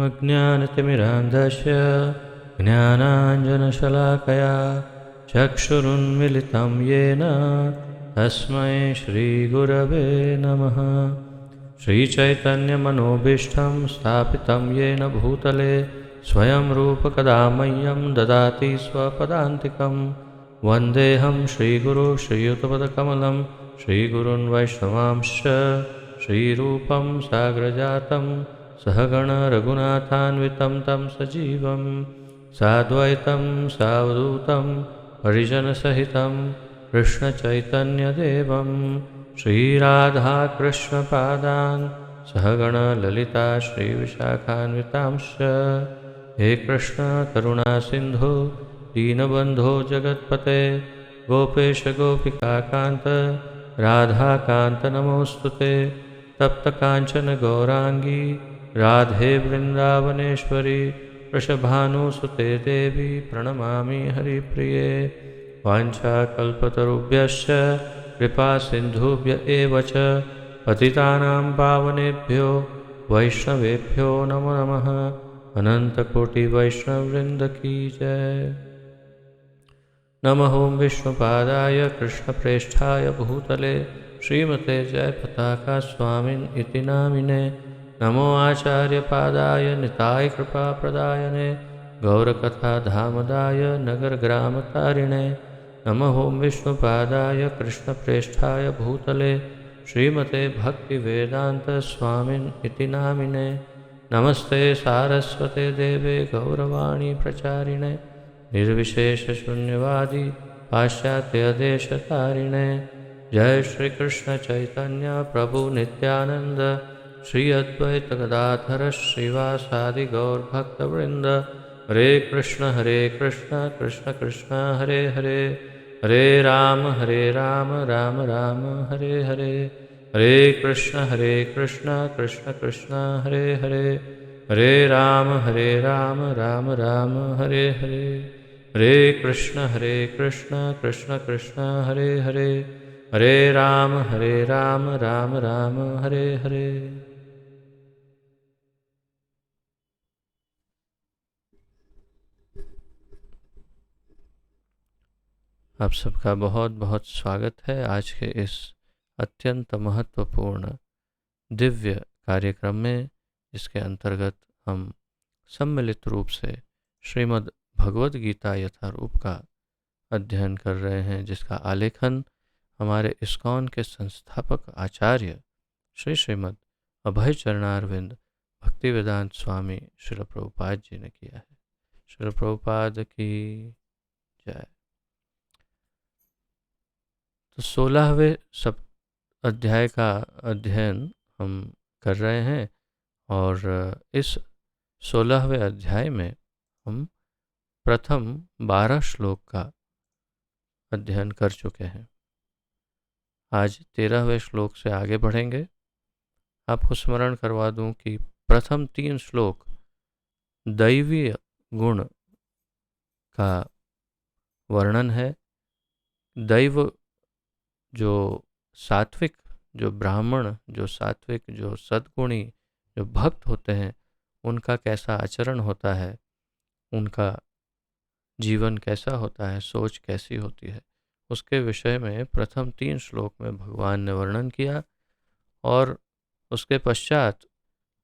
अज्ञानतिमिरान्धस्य ज्ञानाञ्जनशलाकया चक्षुरुन्मिलितं येन तस्मै श्रीगुरवे नमः। श्रीचैतन्यमनोभीष्टं स्थापितं येन भूतले स्वयं रूपकदा मह्यं ददाति स्वपदान्तिकं। वन्देऽहं श्रीगुरो श्रीयुतपदकमलं श्रीगुरून् वैष्णवांश्च श्रीरूपं साग्रजातं सहगण रघुनाथान्वितं तं सजीवं साद्वैतं सावधूतं परिजनसहितं कृष्णचैतन्यदेवं श्रीराधाकृष्णपादान् सहगण ललिता श्रीविशाखान्वितांश्च। हे कृष्ण करुणा सिन्धु दीनबन्धो जगत्पते गोपेश गोपिकाकान्त राधाकान्त नमोऽस्तुते। तप्तकाञ्चन गौराङ्गी राधे वृन्दावनेश्वरी वृषभानुसुते देवी प्रणमामि हरिप्रिये। वाञ्छाकल्पतरुभ्यश्च कृपासिन्धुभ्य एव च पतितानां पावनेभ्यो वैष्णवेभ्यो नमो नमः। अनन्तकोटिवैष्णववृन्द की जय। नमः ओं विष्णुपादाय कृष्णप्रेष्ठाय भूतले श्रीमते जयपताका स्वामिन् इति नामिने। नमो आचार्यपादाय निताय कृपाप्रदायने गौरकथाधामदाय नगरग्रामतारिणे। नमः ओं विष्णुपादाय कृष्णप्रेष्ठाय भूतले श्रीमते भक्तिवेदान्तस्वामिन् इति नामिने। नमस्ते सारस्वते देवे गौरवाणी प्रचारिणे निर्विशेषशून्यवादी पाश्चात्यदेशतारिणे। जय श्री कृष्ण चैतन्य प्रभु नित्यानंद श्री अद्वैत गदाधर श्रीवासादि गौरभक्तवृंद। हरे कृष्ण कृष्ण कृष्ण हरे हरे हरे राम राम राम हरे हरे। हरे कृष्ण कृष्ण कृष्ण हरे हरे हरे राम राम राम हरे हरे। हरे कृष्ण कृष्ण कृष्ण हरे हरे हरे राम राम राम हरे हरे। आप सबका बहुत बहुत स्वागत है आज के इस अत्यंत महत्वपूर्ण दिव्य कार्यक्रम में, जिसके अंतर्गत हम सम्मिलित रूप से श्रीमद् भगवद गीता यथारूप का अध्ययन कर रहे हैं, जिसका आलेखन हमारे इस्कॉन के संस्थापक आचार्य श्रीमद् अभय चरणारविंद भक्तिवेदांत स्वामी श्रील प्रभुपाद जी ने किया है। श्रील प्रभुपाद की जय। तो 16वें अध्याय का अध्ययन हम कर रहे हैं और इस 16वें अध्याय में हम प्रथम 12 श्लोक का अध्ययन कर चुके हैं। आज 13वें श्लोक से आगे बढ़ेंगे। आपको स्मरण करवा दूं कि प्रथम 3 श्लोक दैवीय गुण का वर्णन है। दैव जो सात्विक, जो ब्राह्मण, जो सात्विक, जो सद्गुणी, जो भक्त होते हैं, उनका कैसा आचरण होता है, उनका जीवन कैसा होता है, सोच कैसी होती है, उसके विषय में प्रथम 3 श्लोक में भगवान ने वर्णन किया। और उसके पश्चात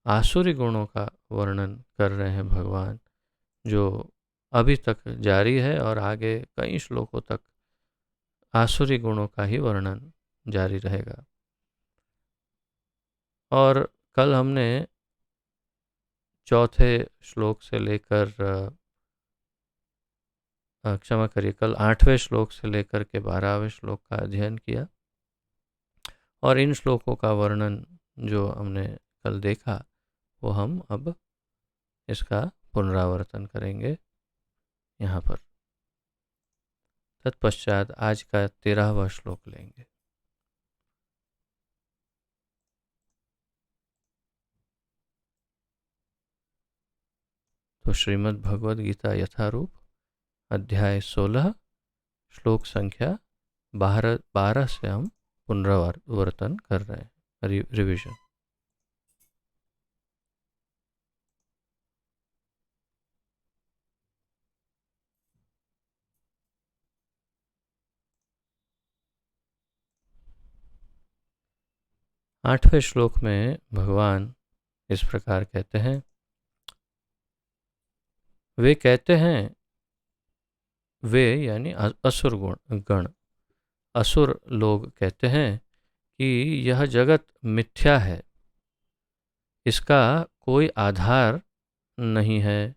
आसुरी गुणों का वर्णन कर रहे हैं भगवान, जो अभी तक जारी है और आगे कई श्लोकों तक आसुरी गुणों का ही वर्णन जारी रहेगा। और कल हमने चौथे श्लोक से लेकर क्षमा करिए, कल 8वें श्लोक से लेकर के 12वें श्लोक का अध्ययन किया। और इन श्लोकों का वर्णन जो हमने कल देखा, वो हम अब इसका पुनरावर्तन करेंगे यहाँ पर। तत्पश्चात आज का 13वां श्लोक लेंगे। तो श्रीमद् भगवद गीता यथारूप अध्याय 16 श्लोक संख्या 12 से हम पुनरावर्तन कर रहे हैं, रिविजन। 8वें श्लोक में भगवान इस प्रकार कहते हैं, वे कहते हैं, वे यानी असुर गण, असुर लोग कहते हैं कि यह जगत मिथ्या है, इसका कोई आधार नहीं है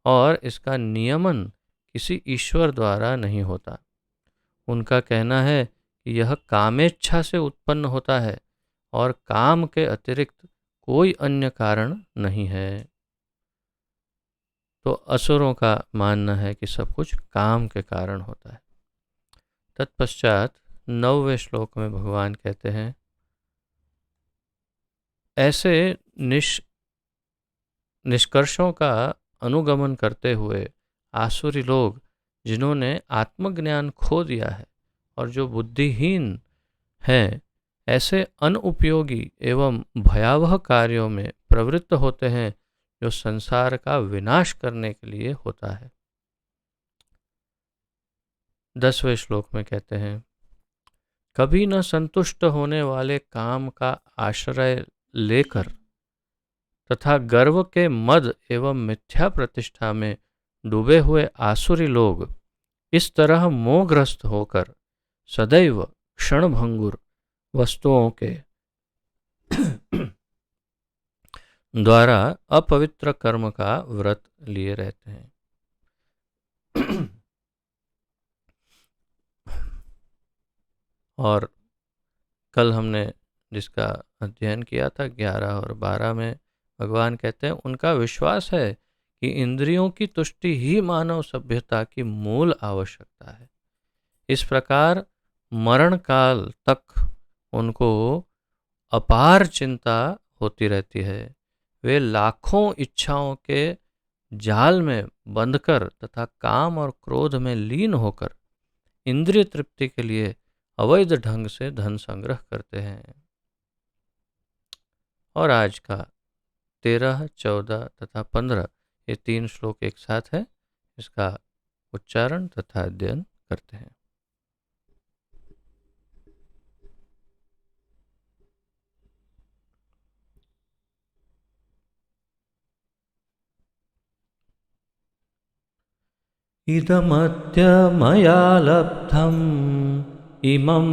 और इसका नियमन किसी ईश्वर द्वारा नहीं होता। उनका कहना है कि यह कामेच्छा से उत्पन्न होता है और काम के अतिरिक्त कोई अन्य कारण नहीं है। तो असुरों का मानना है कि सब कुछ काम के कारण होता है। तत्पश्चात 9वें श्लोक में भगवान कहते हैं, ऐसे निष्कर्षों का अनुगमन करते हुए आसुरी लोग जिन्होंने आत्मज्ञान खो दिया है और जो बुद्धिहीन हैं, ऐसे अनुपयोगी एवं भयावह कार्यों में प्रवृत्त होते हैं जो संसार का विनाश करने के लिए होता है। 10वें श्लोक में कहते हैं, कभी न संतुष्ट होने वाले काम का आश्रय लेकर तथा गर्व के मद एवं मिथ्या प्रतिष्ठा में डूबे हुए आसुरी लोग इस तरह मोहग्रस्त होकर सदैव क्षणभंगुर वस्तुओं के द्वारा अपवित्र कर्म का व्रत लिए रहते हैं। और कल हमने जिसका अध्ययन किया था 11 और 12 में भगवान कहते हैं, उनका विश्वास है कि इंद्रियों की तुष्टि ही मानव सभ्यता की मूल आवश्यकता है। इस प्रकार मरण काल तक उनको अपार चिंता होती रहती है। वे लाखों इच्छाओं के जाल में बंधकर तथा काम और क्रोध में लीन होकर इंद्रिय तृप्ति के लिए अवैध ढंग से धन संग्रह करते हैं। और आज का 13, 14 तथा 15 ये 3 श्लोक एक साथ है, इसका उच्चारण तथा अध्ययन करते हैं। इदमद्य मया लब्धम् इमं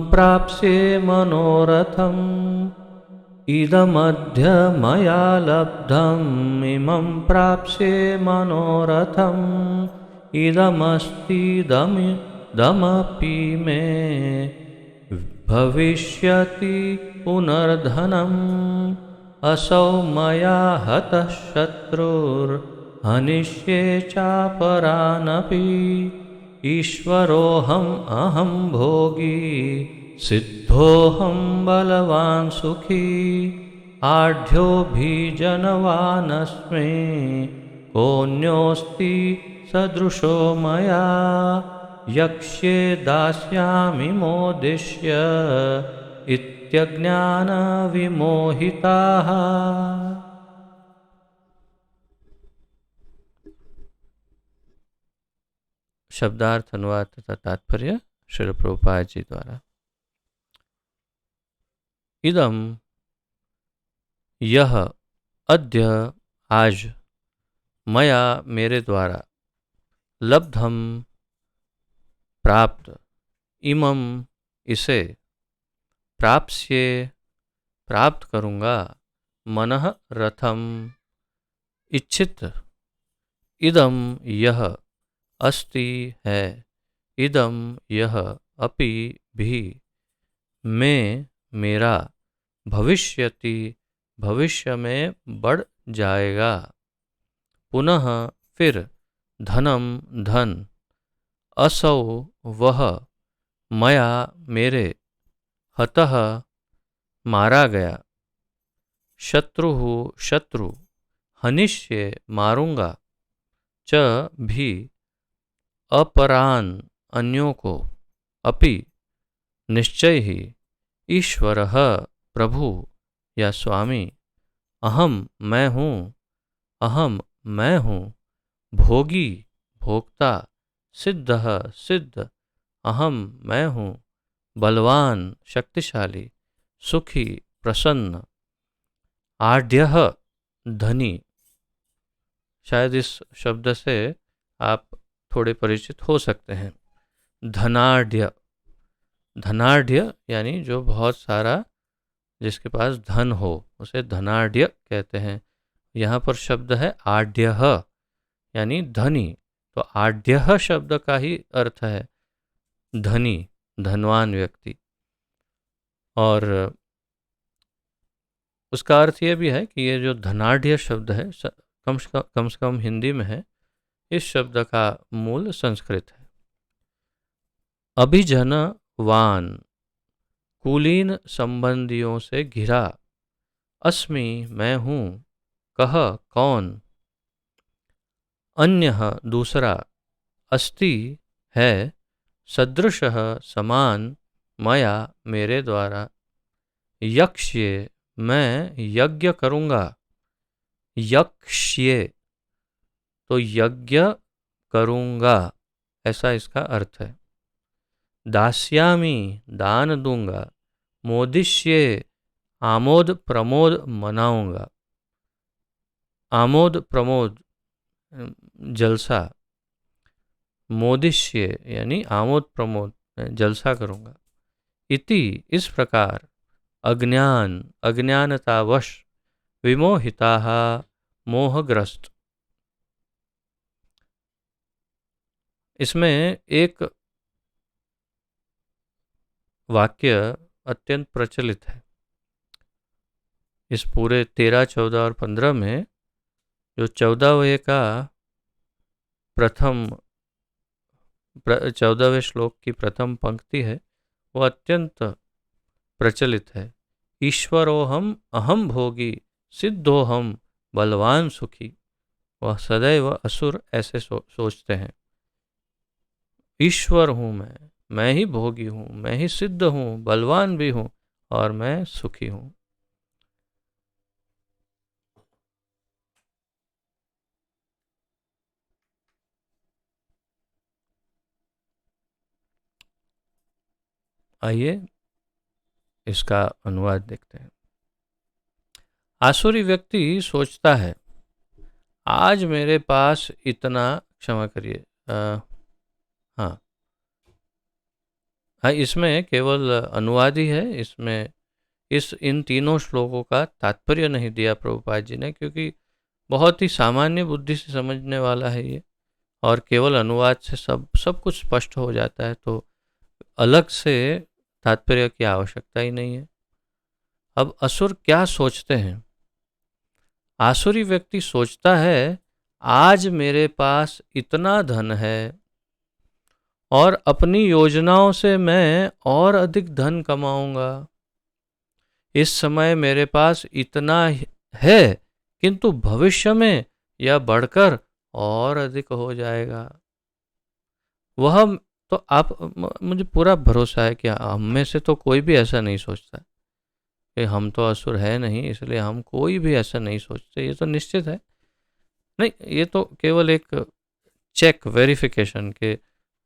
प्राप्स्ये मनोरथम् इदमद्य मया लब्धम् इमं प्राप्स्ये मनोरथम् इदमस्तीदमपि मे भविष्यति पुनर्धनम् असौ मया हतः शत्रुर्हनिष्ये चापरानपि ईश्वरोऽहम् अहं भोगी सिद्धोऽहं बलवान् सुखी आढ्योऽभिजनवानस्मि कोऽन्योऽस्ति सदृशो मया यक्ष्ये दास्यामि मोदिष्य इत्यज्ञान विमोहिताः। शब्दार्थ अनुवाद तथा तात्पर्य श्रील प्रभुपाद जी द्वारा। इदम यह, अद्य आज, मया मेरे द्वारा, लब्धम प्राप्त, इमम इसे, प्राप्स्ये प्राप्त करूँगा, मनः रथम इच्छित, इदम यह, अस्ति है, इदम यह, अपि भी, में मेरा, भविष्यति भविष्य में बढ़ जाएगा, पुनः फिर, धनम धन, असौ वह, मया मेरे, हतः मारा गया, शत्रु शत्रु, हनिष्ये मारूंगा, च भी, अपरान अन्यों को, अपि निश्चय ही, ईश्वरः प्रभु या स्वामी, अहम मैं हूँ, अहम मैं हूँ, भोगी भोक्ता, सिद्धः सिद्ध, अहम मैं हूँ, बलवान, शक्तिशाली, सुखी, प्रसन्न, आढ्यः, धनी। शायद इस शब्द से आप थोड़े परिचित हो सकते हैं। धनाढ्य, धनाढ्य यानी जो बहुत सारा, जिसके पास धन हो उसे धनाढ्य कहते हैं। यहाँ पर शब्द है आढ्यः यानी धनी। तो आढ्यः शब्द का ही अर्थ है धनी, धनवान व्यक्ति। और उसका अर्थ ये भी है कि ये जो धनाढ्य शब्द है कम से कम हिंदी में है, इस शब्द का मूल संस्कृत है। अभिजनवान, कुलीन संबंधियों से घिरा। अस्मि, मैं हूँ। कह, कौन। अन्यः, दूसरा। अस्ति, है। सदृशः, समान। मया, मेरे द्वारा। यक्ष्ये, मैं यज्ञ करूँगा। यक्ष्ये, तो यज्ञ करूँगा, ऐसा इसका अर्थ है। दास्यामि, दान दूंगा। मोदिष्ये, आमोद प्रमोद मनाऊंगा। आमोद प्रमोद जलसा। मोदिष्ये यानी आमोद प्रमोद, जलसा करूंगा। इति, इस प्रकार। अज्ञान, अज्ञानतावश। विमोहिताः, मोहग्रस्त। इसमें एक वाक्य अत्यंत प्रचलित है। इस पूरे 13, 14 और 15 में जो 14वें का 14वें श्लोक की प्रथम पंक्ति है वो अत्यंत प्रचलित है। ईश्वरोहम अहम भोगी, सिद्धोहम बलवान सुखी। वह सदैव असुर ऐसे सोचते हैं। ईश्वर हूँ मैं ही भोगी हूँ, मैं ही सिद्ध हूँ, बलवान भी हूँ और मैं सुखी हूँ। आइए इसका अनुवाद देखते हैं। आसुरी व्यक्ति सोचता है, आज मेरे पास इतना, क्षमा करिए, हाँ, इसमें केवल अनुवाद ही है। इसमें इन तीनों श्लोकों का तात्पर्य नहीं दिया प्रभुपाद जी ने, क्योंकि बहुत ही सामान्य बुद्धि से समझने वाला है ये, और केवल अनुवाद से सब कुछ स्पष्ट हो जाता है, तो अलग से तात्पर्य की आवश्यकता ही नहीं है। अब असुर क्या सोचते हैं? आसुरी व्यक्ति सोचता है, आज मेरे पास इतना धन है और अपनी योजनाओं से मैं और अधिक धन कमाऊंगा। इस समय मेरे पास इतना है, किंतु भविष्य में यह बढ़कर और अधिक हो जाएगा। वह तो आप, मुझे पूरा भरोसा है कि हम में से तो कोई भी ऐसा नहीं सोचता कि हम तो असुर है नहीं, इसलिए हम कोई भी ऐसा नहीं सोचते। ये तो निश्चित है। नहीं, ये तो केवल एक चेक, वेरिफिकेशन के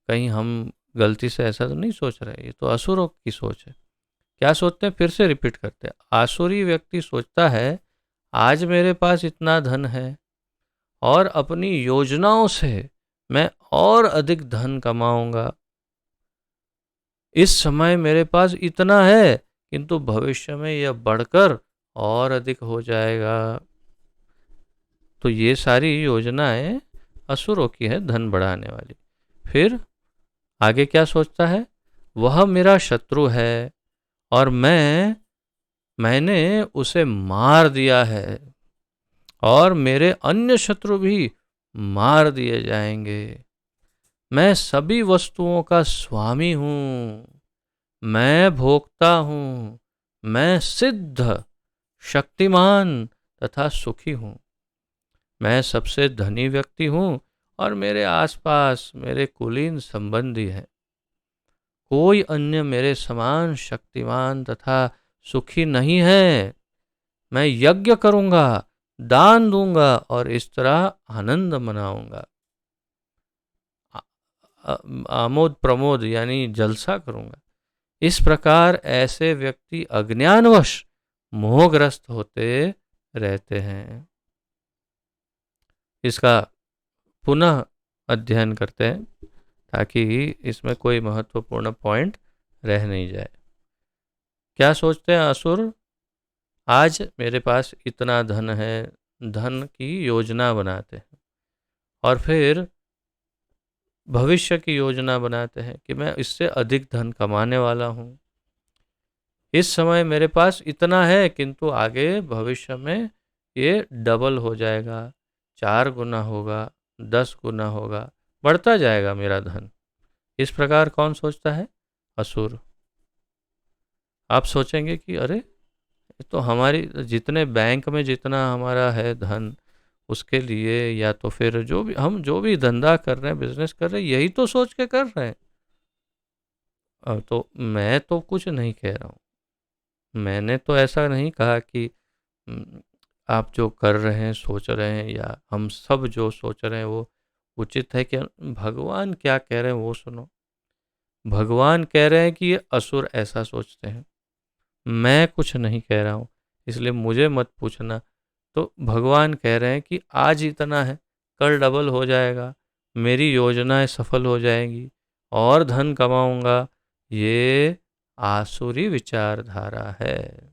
कहीं हम गलती से ऐसा तो नहीं सोच रहे। ये तो असुरों की सोच है। क्या सोचते हैं? फिर से रिपीट करते हैं। आसुरी व्यक्ति सोचता है, आज मेरे पास इतना धन है और अपनी योजनाओं से मैं और अधिक धन कमाऊंगा। इस समय मेरे पास इतना है, किंतु भविष्य में यह बढ़कर और अधिक हो जाएगा। तो ये सारी योजनाएं असुरों की है, धन बढ़ाने वाली। फिर आगे क्या सोचता है? वह मेरा शत्रु है और मैंने उसे मार दिया है और मेरे अन्य शत्रु भी मार दिए जाएंगे। मैं सभी वस्तुओं का स्वामी हूँ, मैं भोक्ता हूँ, मैं सिद्ध, शक्तिमान तथा सुखी हूँ। मैं सबसे धनी व्यक्ति हूँ और मेरे आसपास मेरे कुलीन संबंधी हैं। कोई अन्य मेरे समान शक्तिमान तथा सुखी नहीं है। मैं यज्ञ करूँगा, दान दूंगा और इस तरह आनंद मनाऊंगा। आमोद प्रमोद यानी जलसा करूँगा। इस प्रकार ऐसे व्यक्ति अज्ञानवश मोहग्रस्त होते रहते हैं। इसका पुनः अध्ययन करते हैं ताकि इसमें कोई महत्वपूर्ण पॉइंट रह नहीं जाए। क्या सोचते हैं असुर? आज मेरे पास इतना धन है, धन की योजना बनाते हैं और फिर भविष्य की योजना बनाते हैं कि मैं इससे अधिक धन कमाने वाला हूँ। इस समय मेरे पास इतना है किंतु आगे भविष्य में ये डबल हो जाएगा, 4 गुना होगा, 10 गुना होगा, बढ़ता जाएगा मेरा धन। इस प्रकार कौन सोचता है? असुर। आप सोचेंगे कि अरे तो हमारी जितने बैंक में जितना हमारा है धन, उसके लिए या तो फिर जो भी धंधा कर रहे हैं, बिजनेस कर रहे हैं, यही तो सोच के कर रहे हैं। तो मैं तो कुछ नहीं कह रहा हूँ, मैंने तो ऐसा नहीं कहा कि आप जो कर रहे हैं, सोच रहे हैं, या हम सब जो सोच रहे हैं वो उचित है। क्या भगवान क्या कह रहे हैं वो सुनो। भगवान कह रहे हैं कि ये असुर ऐसा सोचते हैं, मैं कुछ नहीं कह रहा हूँ, इसलिए मुझे मत पूछना। तो भगवान कह रहे हैं कि आज इतना है, कल डबल हो जाएगा, मेरी योजनाएं सफल हो जाएंगी और धन कमाऊंगा। ये आसुरी विचारधारा है।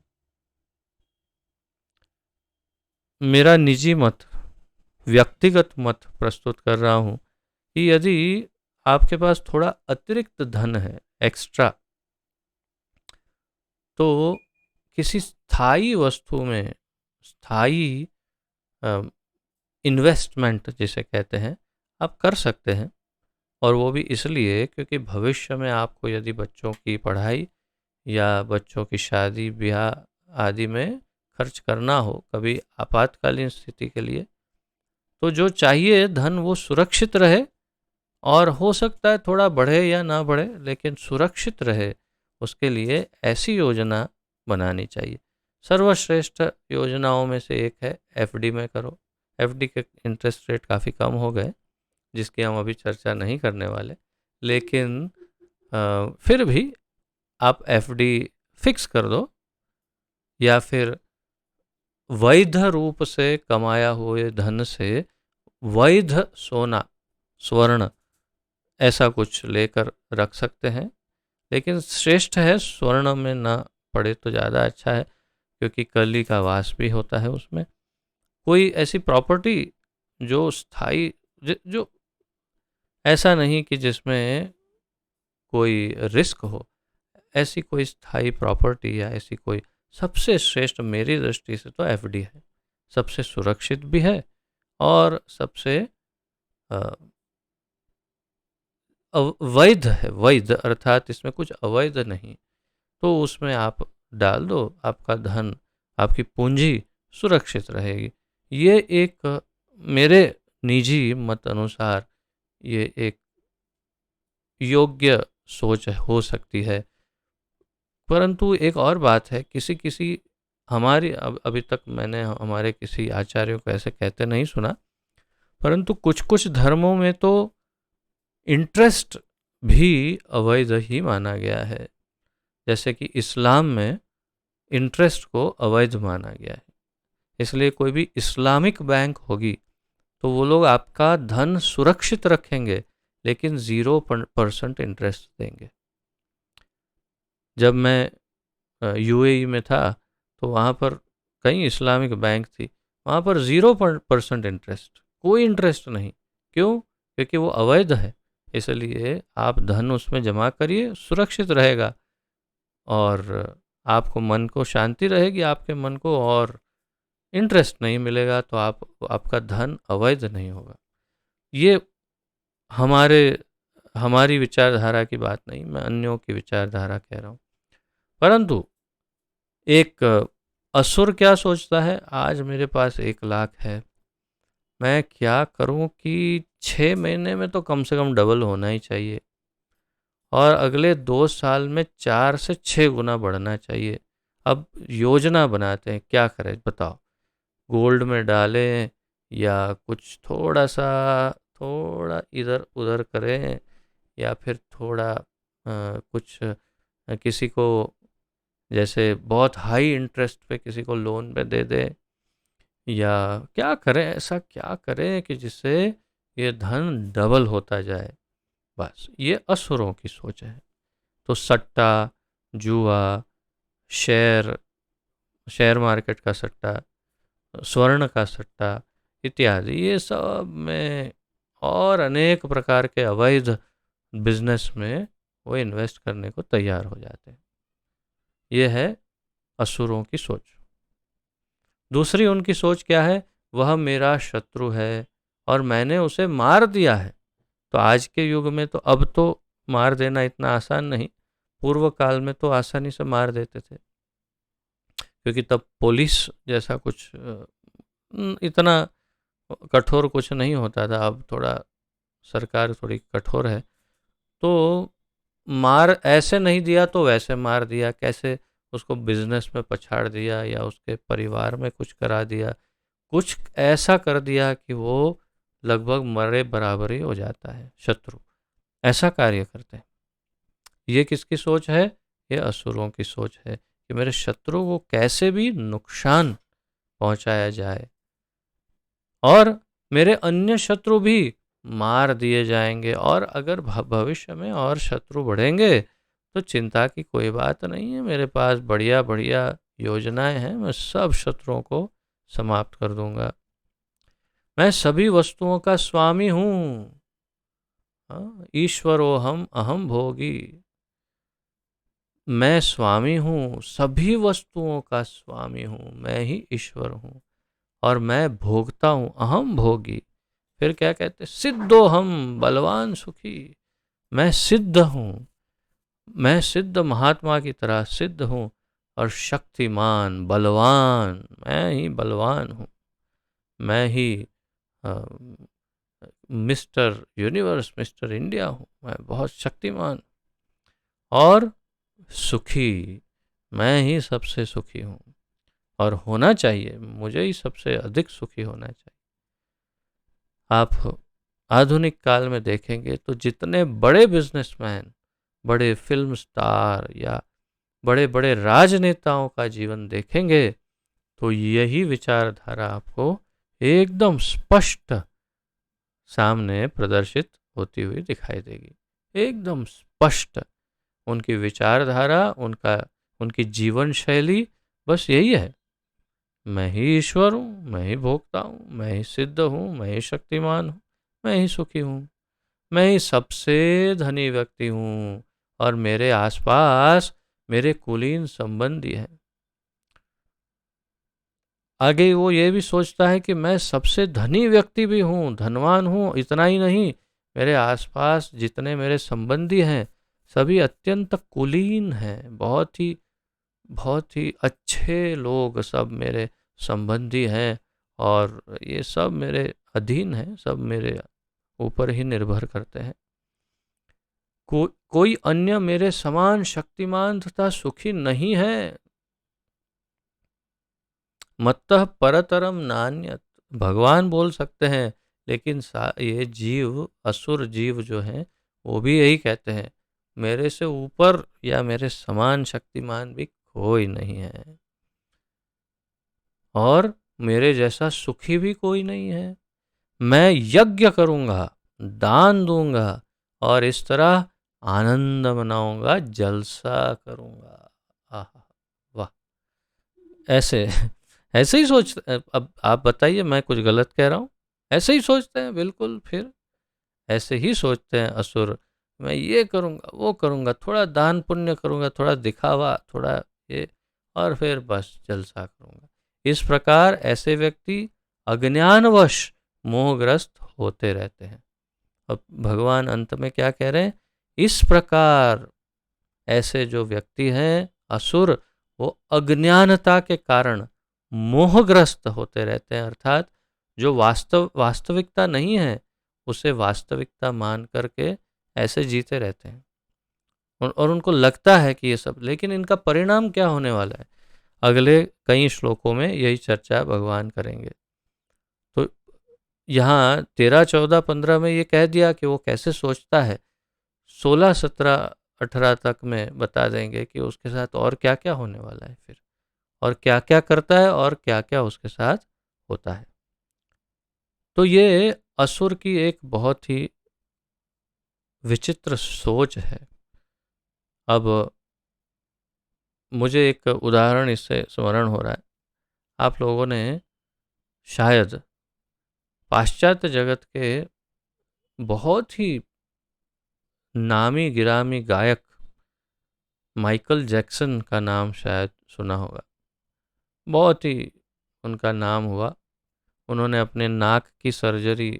मेरा निजी मत, व्यक्तिगत मत प्रस्तुत कर रहा हूं कि यदि आपके पास थोड़ा अतिरिक्त धन है, एक्स्ट्रा, तो किसी स्थायी वस्तु में, स्थायी इन्वेस्टमेंट जिसे कहते हैं, आप कर सकते हैं। और वो भी इसलिए क्योंकि भविष्य में आपको यदि बच्चों की पढ़ाई या बच्चों की शादी ब्याह आदि में खर्च करना हो, कभी आपातकालीन स्थिति के लिए, तो जो चाहिए धन वो सुरक्षित रहे, और हो सकता है थोड़ा बढ़े या ना बढ़े, लेकिन सुरक्षित रहे, उसके लिए ऐसी योजना बनानी चाहिए। सर्वश्रेष्ठ योजनाओं में से एक है एफडी में करो। एफडी के इंटरेस्ट रेट काफ़ी कम हो गए, जिसकी हम अभी चर्चा नहीं करने वाले, लेकिन फिर भी आप एफडी फिक्स कर दो, या फिर वैध रूप से कमाया हुए धन से वैध सोना, स्वर्ण, ऐसा कुछ लेकर रख सकते हैं। लेकिन श्रेष्ठ है स्वर्ण में ना पड़े तो ज़्यादा अच्छा है, क्योंकि कली का वास भी होता है उसमें। कोई ऐसी प्रॉपर्टी जो स्थायी, जो ऐसा नहीं कि जिसमें कोई रिस्क हो, ऐसी कोई स्थायी प्रॉपर्टी या ऐसी कोई, सबसे श्रेष्ठ मेरी दृष्टि से तो एफडी है। सबसे सुरक्षित भी है और सबसे वैध है। वैध अर्थात इसमें कुछ अवैध नहीं, तो उसमें आप डाल दो, आपका धन, आपकी पूंजी सुरक्षित रहेगी। ये एक मेरे निजी मत अनुसार ये एक योग्य सोच हो सकती है। परंतु एक और बात है, किसी किसी हमारी अभी तक मैंने हमारे किसी आचार्यों को ऐसे कहते नहीं सुना, परंतु कुछ कुछ धर्मों में तो इंटरेस्ट भी अवैध ही माना गया है। जैसे कि इस्लाम में इंटरेस्ट को अवैध माना गया है, इसलिए कोई भी इस्लामिक बैंक होगी तो वो लोग आपका धन सुरक्षित रखेंगे, लेकिन 0% इंटरेस्ट देंगे। जब मैं यूएई में था तो वहाँ पर कई इस्लामिक बैंक थी, वहाँ पर 0% इंटरेस्ट, कोई इंटरेस्ट नहीं। क्यों? क्योंकि वो अवैध है। इसलिए आप धन उसमें जमा करिए, सुरक्षित रहेगा और आपको मन को शांति रहेगी, आपके मन को, और इंटरेस्ट नहीं मिलेगा तो आपका धन अवैध नहीं होगा। ये हमारे हमारी विचारधारा की बात नहीं, मैं अन्यों की विचारधारा कह रहा हूँ। परंतु एक असुर क्या सोचता है? आज मेरे पास 1 लाख है, मैं क्या करूं कि 6 महीने में तो कम से कम डबल होना ही चाहिए और अगले 2 साल में 4 से 6 गुना बढ़ना चाहिए। अब योजना बनाते हैं, क्या करें बताओ? गोल्ड में डालें या कुछ थोड़ा इधर उधर करें, या फिर थोड़ा कुछ किसी को जैसे बहुत हाई इंटरेस्ट पे किसी को लोन पे दे दे, या क्या करें, ऐसा क्या करें कि जिससे ये धन डबल होता जाए। बस ये असुरों की सोच है। तो सट्टा, जुआ, शेयर शेयर मार्केट का सट्टा, स्वर्ण का सट्टा इत्यादि, ये सब में और अनेक प्रकार के अवैध बिजनेस में वो इन्वेस्ट करने को तैयार हो जाते हैं। ये है असुरों की सोच। दूसरी उनकी सोच क्या है? वह मेरा शत्रु है और मैंने उसे मार दिया है। तो आज के युग में तो अब तो मार देना इतना आसान नहीं, पूर्व काल में तो आसानी से मार देते थे, क्योंकि तब पुलिस जैसा कुछ इतना कठोर कुछ नहीं होता था। अब थोड़ा सरकार थोड़ी कठोर है, तो मार ऐसे नहीं दिया तो वैसे मार दिया, कैसे उसको बिजनेस में पछाड़ दिया या उसके परिवार में कुछ करा दिया, कुछ ऐसा कर दिया कि वो लगभग मरे बराबर ही हो जाता है। शत्रु ऐसा कार्य करते हैं। ये किसकी सोच है? ये असुरों की सोच है कि मेरे शत्रु को कैसे भी नुकसान पहुंचाया जाए और मेरे अन्य शत्रु भी मार दिए जाएंगे, और अगर भविष्य में और शत्रु बढ़ेंगे तो चिंता की कोई बात नहीं है, मेरे पास बढ़िया बढ़िया योजनाएं हैं, मैं सब शत्रुओं को समाप्त कर दूंगा। मैं सभी वस्तुओं का स्वामी हूँ। ईश्वरोहम अहम भोगी। मैं स्वामी हूँ, सभी वस्तुओं का स्वामी हूँ, मैं ही ईश्वर हूँ और मैं भोगता हूँ, अहम भोगी। फिर क्या कहते? सिद्धो हम बलवान सुखी। मैं सिद्ध हूँ, मैं सिद्ध महात्मा की तरह सिद्ध हूँ और शक्तिमान बलवान, मैं ही बलवान हूँ। मैं ही मिस्टर यूनिवर्स, मिस्टर इंडिया हूँ, मैं बहुत शक्तिमान और सुखी, मैं ही सबसे सुखी हूँ और होना चाहिए, मुझे ही सबसे अधिक सुखी होना चाहिए। आप आधुनिक काल में देखेंगे तो जितने बड़े बिजनेसमैन, बड़े फिल्म स्टार या बड़े बड़े राजनेताओं का जीवन देखेंगे तो यही विचारधारा आपको एकदम स्पष्ट सामने प्रदर्शित होती हुई दिखाई देगी। एकदम स्पष्ट उनकी विचारधारा, उनकी जीवन शैली बस यही है, मैं ही ईश्वर हूँ, मैं ही भोगता हूँ, मैं ही सिद्ध हूँ, मैं ही शक्तिमान हूँ, मैं ही सुखी हूँ, मैं ही सबसे धनी व्यक्ति हूँ और मेरे आसपास मेरे कुलीन संबंधी हैं। आगे वो ये भी सोचता है कि मैं सबसे धनी व्यक्ति भी हूँ, धनवान हूँ, इतना ही नहीं, मेरे आसपास जितने मेरे संबंधी हैं सभी अत्यंत कुलीन हैं, बहुत ही अच्छे लोग सब मेरे संबंधी हैं और ये सब मेरे अधीन हैं, सब मेरे ऊपर ही निर्भर करते हैं। कोई अन्य मेरे समान शक्तिमान तथा सुखी नहीं है। मत्तः परतरम नान्यत, भगवान बोल सकते हैं, लेकिन ये जीव, असुर जीव जो हैं वो भी यही कहते हैं, मेरे से ऊपर या मेरे समान शक्तिमान भी कोई नहीं है और मेरे जैसा सुखी भी कोई नहीं है। मैं यज्ञ करूंगा, दान दूंगा और इस तरह आनंद मनाऊंगा, जलसा करूंगा। आहा, वाह! ऐसे ऐसे ही अब आप बताइए, मैं कुछ गलत कह रहा हूँ? ऐसे ही सोचते हैं बिल्कुल, फिर ऐसे ही सोचते हैं असुर। मैं ये करूँगा, वो करूँगा, थोड़ा दान पुण्य करूँगा, थोड़ा दिखावा, थोड़ा ये, और फिर बस जलसा करूँगा। इस प्रकार ऐसे व्यक्ति अज्ञानवश मोहग्रस्त होते रहते हैं। अब भगवान अंत में क्या कह रहे हैं? इस प्रकार ऐसे जो व्यक्ति हैं असुर, वो अज्ञानता के कारण मोहग्रस्त होते रहते हैं, अर्थात जो वास्तविकता नहीं है उसे वास्तविकता मान करके ऐसे जीते रहते हैं और उनको लगता है कि ये सब, लेकिन इनका परिणाम क्या होने वाला है अगले कई श्लोकों में यही चर्चा भगवान करेंगे। तो यहाँ 13, 14, 15 में ये कह दिया कि वो कैसे सोचता है। 16, 17, 18 तक में बता देंगे कि उसके साथ और क्या क्या होने वाला है फिर, और क्या क्या करता है और क्या क्या उसके साथ होता है। तो ये असुर की एक बहुत ही विचित्र सोच है। अब मुझे एक उदाहरण इससे स्मरण हो रहा है। आप लोगों ने शायद पाश्चात्य जगत के बहुत ही नामी गिरामी गायक माइकल जैक्सन का नाम शायद सुना होगा। बहुत ही उनका नाम हुआ। उन्होंने अपने नाक की सर्जरी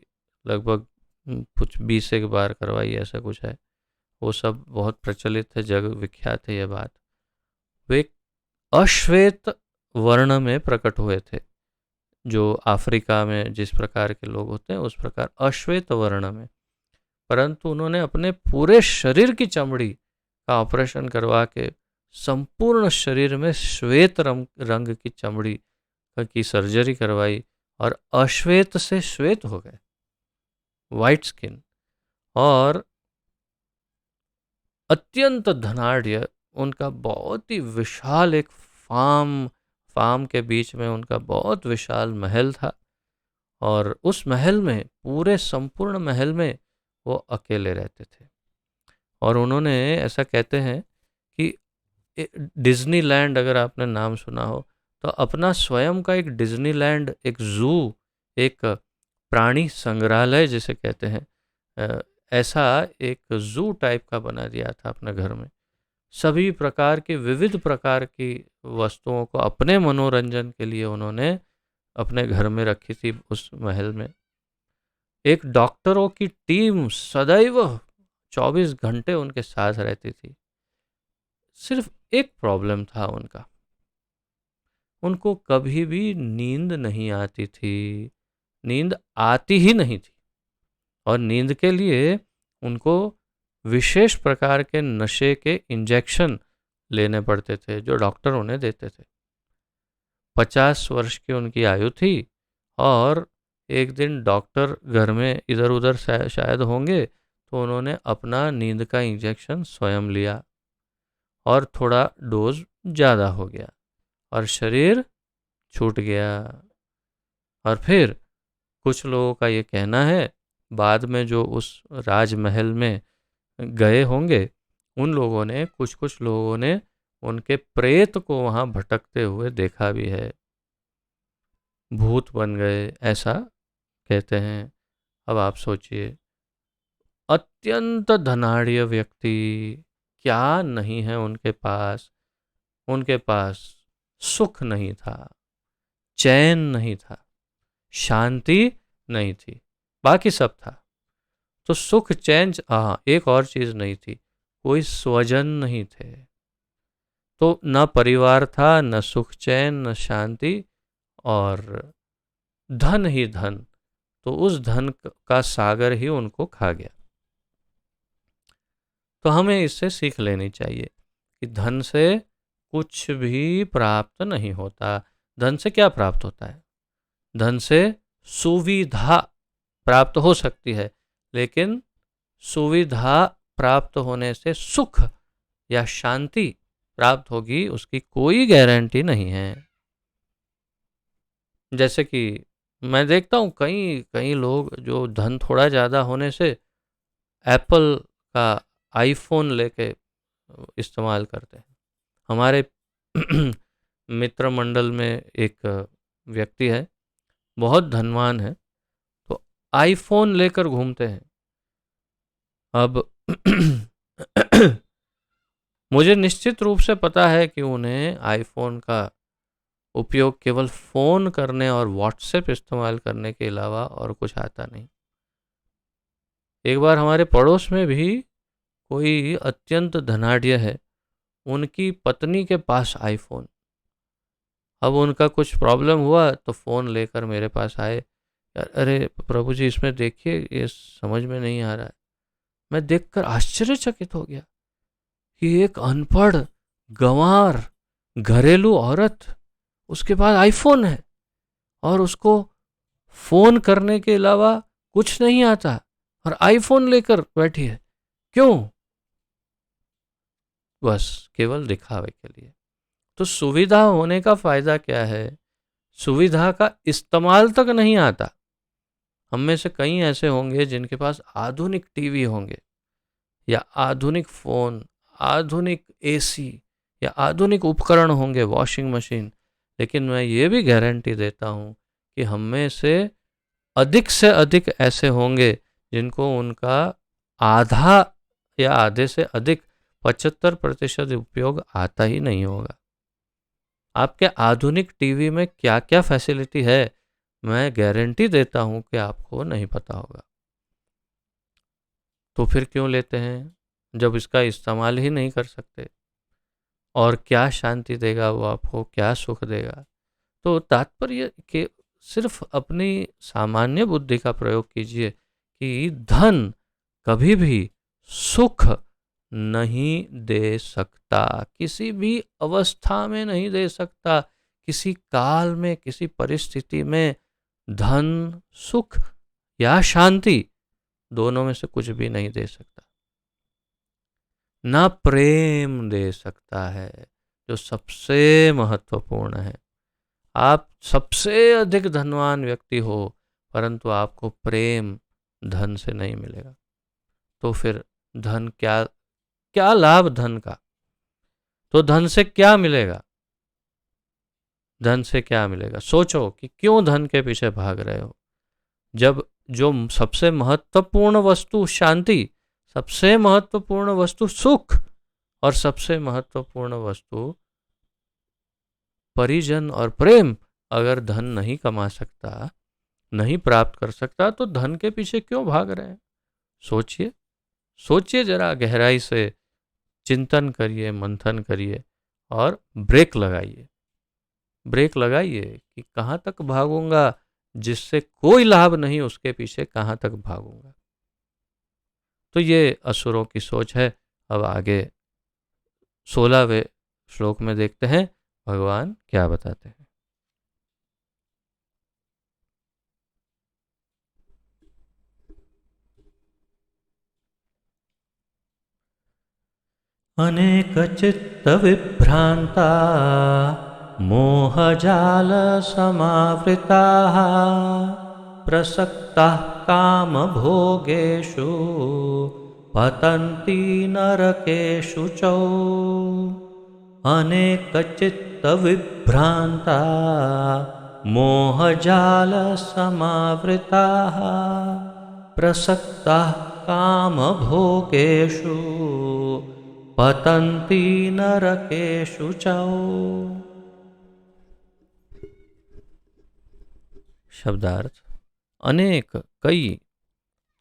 लगभग कुछ 20 एक बार करवाई, ऐसा कुछ है। वो सब बहुत प्रचलित है, जग विख्यात है ये बात। वे अश्वेत वर्ण में प्रकट हुए थे। जो अफ्रीका में जिस प्रकार के लोग होते हैं उस प्रकार अश्वेत वर्ण में, परंतु उन्होंने अपने पूरे शरीर की चमड़ी का ऑपरेशन करवा के संपूर्ण शरीर में श्वेत रंग की चमड़ी की सर्जरी करवाई और अश्वेत से श्वेत हो गए, वाइट स्किन। और अत्यंत धनाढ़, उनका बहुत ही विशाल एक फार्म के बीच में उनका बहुत विशाल महल था। और उस महल में, पूरे संपूर्ण महल में वो अकेले रहते थे। और उन्होंने, ऐसा कहते हैं कि डिज्नीलैंड, अगर आपने नाम सुना हो, तो अपना स्वयं का एक डिज्नीलैंड, एक जू, एक प्राणी संग्रहालय जिसे कहते हैं, ऐसा एक जू टाइप का बना दिया था अपने घर में। सभी प्रकार के, विविध प्रकार की वस्तुओं को अपने मनोरंजन के लिए उन्होंने अपने घर में रखी थी उस महल में। एक डॉक्टरों की टीम सदैव 24 घंटे उनके साथ रहती थी। सिर्फ एक प्रॉब्लम था उनका, उनको कभी भी नींद नहीं आती थी, नींद आती ही नहीं थी। और नींद के लिए उनको विशेष प्रकार के नशे के इंजेक्शन लेने पड़ते थे जो डॉक्टर उन्हें देते थे। 50 वर्ष की उनकी आयु थी और एक दिन डॉक्टर घर में इधर उधर शायद होंगे, तो उन्होंने अपना नींद का इंजेक्शन स्वयं लिया और थोड़ा डोज ज़्यादा हो गया और शरीर छूट गया। और फिर कुछ लोगों का ये कहना है, बाद में जो उस राजमहल में गए होंगे, उन लोगों ने, कुछ कुछ लोगों ने उनके प्रेत को वहाँ भटकते हुए देखा भी है, भूत बन गए, ऐसा कहते हैं। अब आप सोचिए, अत्यंत धनाढ़ व्यक्ति, क्या नहीं है उनके पास। उनके पास सुख नहीं था, चैन नहीं था, शांति नहीं थी, बाकी सब था। तो सुख चैन, हाँ, एक और चीज नहीं थी, कोई स्वजन नहीं थे। तो न परिवार था, न सुख चैन, न शांति, और धन ही धन। तो उस धन का सागर ही उनको खा गया। तो हमें इससे सीख लेनी चाहिए कि धन से कुछ भी प्राप्त नहीं होता। धन से क्या प्राप्त होता है? धन से सुविधा प्राप्त हो सकती है, लेकिन सुविधा प्राप्त होने से सुख या शांति प्राप्त होगी, उसकी कोई गारंटी नहीं है। जैसे कि मैं देखता हूँ कई कई लोग जो धन थोड़ा ज़्यादा होने से एप्पल का आईफोन लेके इस्तेमाल करते हैं। हमारे मित्र मंडल में एक व्यक्ति है, बहुत धनवान है, तो आईफोन लेकर घूमते हैं। अब मुझे निश्चित रूप से पता है कि उन्हें आईफोन का उपयोग केवल फ़ोन करने और व्हाट्सएप इस्तेमाल करने के अलावा और कुछ आता नहीं। एक बार हमारे पड़ोस में भी कोई अत्यंत धनाढ़ है, उनकी पत्नी के पास आईफोन। अब उनका कुछ प्रॉब्लम हुआ तो फ़ोन लेकर मेरे पास आए, यार अरे प्रभु जी इसमें देखिए, ये समझ में नहीं आ रहा है। मैं देखकर आश्चर्यचकित हो गया कि एक अनपढ़ गंवार घरेलू औरत, उसके पास आईफोन है और उसको फ़ोन करने के अलावा कुछ नहीं आता, और आईफोन लेकर बैठी है। क्यों? बस केवल दिखावे के लिए। तो सुविधा होने का फायदा क्या है? सुविधा का इस्तेमाल तक नहीं आता। हम में से कई ऐसे होंगे जिनके पास आधुनिक टीवी होंगे, या आधुनिक फ़ोन, आधुनिक एसी, या आधुनिक उपकरण होंगे, वॉशिंग मशीन, लेकिन मैं ये भी गारंटी देता हूँ कि हम में से अधिक ऐसे होंगे जिनको उनका आधा या आधे से अधिक 75% उपयोग आता ही नहीं होगा। आपके आधुनिक टीवी में क्या क्या फैसिलिटी है, मैं गारंटी देता हूँ कि आपको नहीं पता होगा। तो फिर क्यों लेते हैं जब इसका इस्तेमाल ही नहीं कर सकते? और क्या शांति देगा वो आपको, क्या सुख देगा? तो तात्पर्य कि सिर्फ अपनी सामान्य बुद्धि का प्रयोग कीजिए कि धन कभी भी सुख नहीं दे सकता, किसी भी अवस्था में नहीं दे सकता, किसी काल में, किसी परिस्थिति में धन सुख या शांति दोनों में से कुछ भी नहीं दे सकता। ना प्रेम दे सकता है, जो सबसे महत्वपूर्ण है। आप सबसे अधिक धनवान व्यक्ति हो, परंतु आपको प्रेम धन से नहीं मिलेगा। तो फिर धन क्या, क्या लाभ धन का? तो धन से क्या मिलेगा? धन से क्या मिलेगा? सोचो कि क्यों धन के पीछे भाग रहे हो, जब जो सबसे महत्वपूर्ण वस्तु शांति, सबसे महत्वपूर्ण वस्तु सुख, और सबसे महत्वपूर्ण वस्तु परिजन और प्रेम अगर धन नहीं कमा सकता, नहीं प्राप्त कर सकता, तो धन के पीछे क्यों भाग रहे हैं? सोचिए, सोचिए जरा, गहराई से चिंतन करिए, मंथन करिए और ब्रेक लगाइए। ब्रेक लगाइए कि कहाँ तक भागूंगा, जिससे कोई लाभ नहीं, उसके पीछे कहाँ तक भागूंगा। तो ये असुरों की सोच है। अब आगे 16वें श्लोक में देखते हैं भगवान क्या बताते हैं। अनेक चित्त विभ्रांता मोहजाल समावृताः प्रसक्ताः काम भोगेषु पतन्ति नरकेषु च। अनेक चित्त विभ्रांता मोहजाल समावृताः प्रसक्ताः काम भोगेषु पतन्ति नरकेषु च। शब्दार्थ: अनेक कई,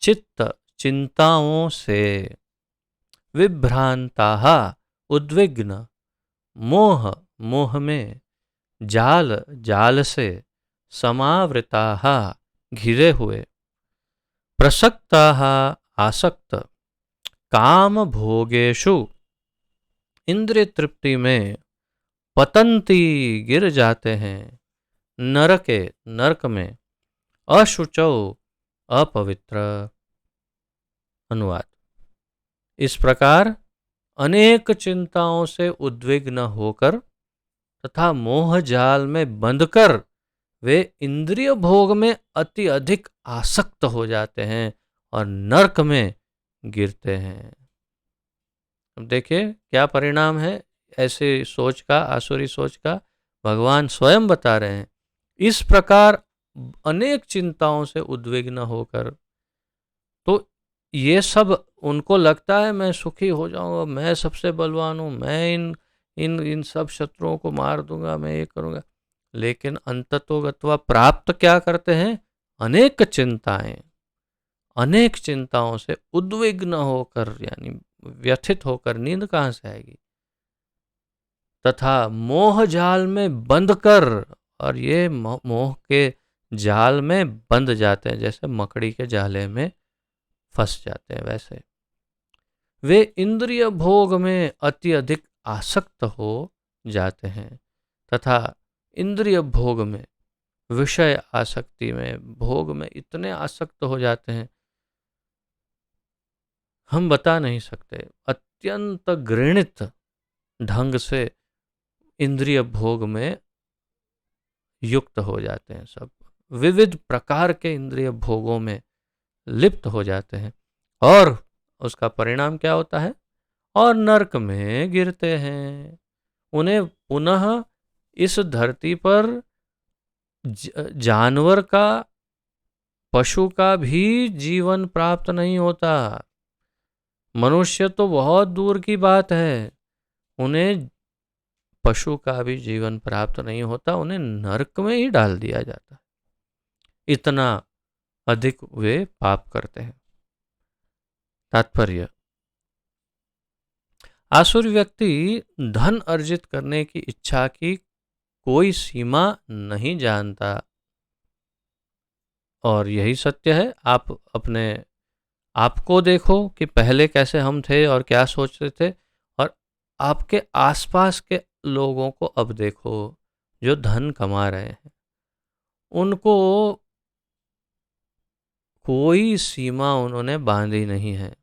चित्त चिंताओं से, विभ्रांताः उद्विग्न, मोह मोह में, जाल जाल से, समावृताः घिरे हुए, प्रसक्ताः आसक्त, काम भोगेषु इंद्रिय तृप्ति में, पतंती गिर जाते हैं, नरके नरक में, अशुचौ अपवित्र। अनुवाद: इस प्रकार अनेक चिंताओं से उद्विग्न होकर तथा मोह जाल में बंधकर वे इंद्रिय भोग में अति अधिक आसक्त हो जाते हैं और नरक में गिरते हैं। अब देखिए क्या परिणाम है ऐसे सोच का, आसुरी सोच का। भगवान स्वयं बता रहे हैं, इस प्रकार अनेक चिंताओं से उद्विग्न होकर, तो ये सब उनको लगता है मैं सुखी हो जाऊंगा, मैं सबसे बलवान हूं, मैं इन इन इन सब शत्रुओं को मार दूंगा, मैं ये करूंगा। लेकिन अंततोगत्वा प्राप्त क्या करते हैं? अनेक चिंताएं, अनेक चिंताओं से उद्विग्न होकर, यानी व्यथित होकर, नींद कहां से आएगी, तथा मोह जाल में बंद कर, और ये मोह के जाल में बंध जाते हैं, जैसे मकड़ी के जाले में फंस जाते हैं, वैसे वे इंद्रिय भोग में अति अधिक आसक्त हो जाते हैं, तथा इंद्रिय भोग में, विषय आसक्ति में, भोग में इतने आसक्त हो जाते हैं, हम बता नहीं सकते। अत्यंत घृणित ढंग से इंद्रिय भोग में युक्त हो जाते हैं, सब विविध प्रकार के इंद्रिय भोगों में लिप्त हो जाते हैं, और उसका परिणाम क्या होता है? और नरक में गिरते हैं। उन्हें पुनः इस धरती पर जानवर का, पशु का भी जीवन प्राप्त नहीं होता। मनुष्य तो बहुत दूर की बात है, उन्हें पशु का भी जीवन प्राप्त नहीं होता, उन्हें नरक में ही डाल दिया जाता है। इतना अधिक वे पाप करते हैं। तात्पर्य, आसुर व्यक्ति धन अर्जित करने की इच्छा की कोई सीमा नहीं जानता, और यही सत्य है। आप अपने आपको देखो कि पहले कैसे हम थे और क्या सोचते थे, और आपके आसपास के लोगों को अब देखो जो धन कमा रहे हैं। उनको कोई सीमा उन्होंने बांधी नहीं है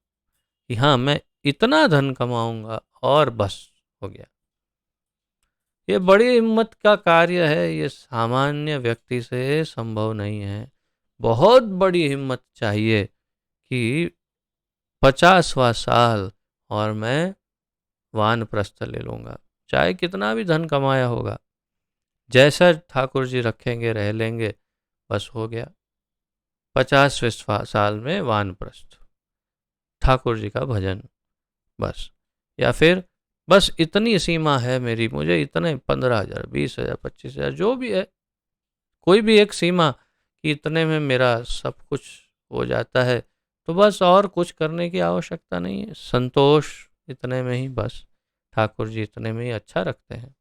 कि हाँ मैं इतना धन कमाऊंगा और बस हो गया। ये बड़ी हिम्मत का कार्य है, ये सामान्य व्यक्ति से संभव नहीं है। बहुत बड़ी हिम्मत चाहिए कि 50वां साल और मैं वानप्रस्थ ले लूंगा, चाहे कितना भी धन कमाया होगा, जैसा ठाकुर जी रखेंगे रह लेंगे, बस हो गया। 50वें साल में वानप्रस्थ, ठाकुर जी का भजन, बस। या फिर बस इतनी सीमा है मेरी, मुझे इतने 15,000, 20,000, 25,000 जो भी है, कोई भी एक सीमा कि इतने में मेरा सब कुछ हो जाता है, तो बस और कुछ करने की आवश्यकता नहीं है। संतोष इतने में ही, बस ठाकुर जी इतने में ही अच्छा रखते हैं,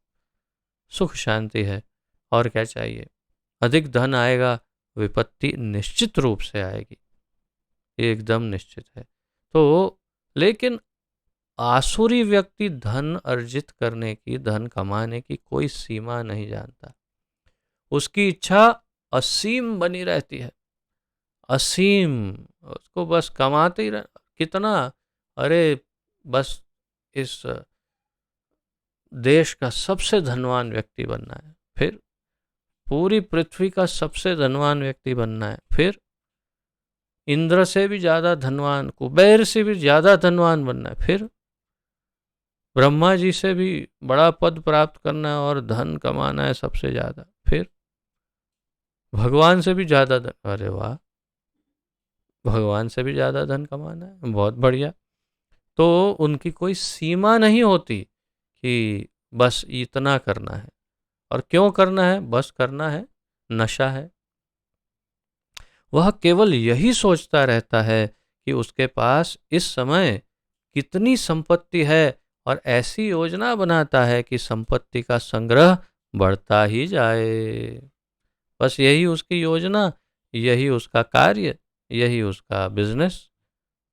सुख शांति है, और क्या चाहिए। अधिक धन आएगा, विपत्ति निश्चित रूप से आएगी, एकदम निश्चित है। तो लेकिन आसुरी व्यक्ति धन अर्जित करने की, धन कमाने की कोई सीमा नहीं जानता। उसकी इच्छा असीम बनी रहती है, असीम। उसको बस कमाते ही रह, कितना, अरे बस इस देश का सबसे धनवान व्यक्ति बनना है, फिर पूरी पृथ्वी का सबसे धनवान व्यक्ति बनना है, फिर इंद्र से भी ज्यादा धनवान, कुबेर से भी ज्यादा धनवान बनना है, फिर ब्रह्मा जी से भी बड़ा पद प्राप्त करना है और धन कमाना है सबसे ज्यादा, फिर भगवान से भी ज्यादा धन, अरे वाह, भगवान से भी ज्यादा धन कमाना है, बहुत बढ़िया। तो उनकी कोई सीमा नहीं होती कि बस इतना करना है। और क्यों करना है? बस करना है, नशा है। वह केवल यही सोचता रहता है कि उसके पास इस समय कितनी संपत्ति है, और ऐसी योजना बनाता है कि संपत्ति का संग्रह बढ़ता ही जाए। बस यही उसकी योजना, यही उसका कार्य, यही उसका बिजनेस,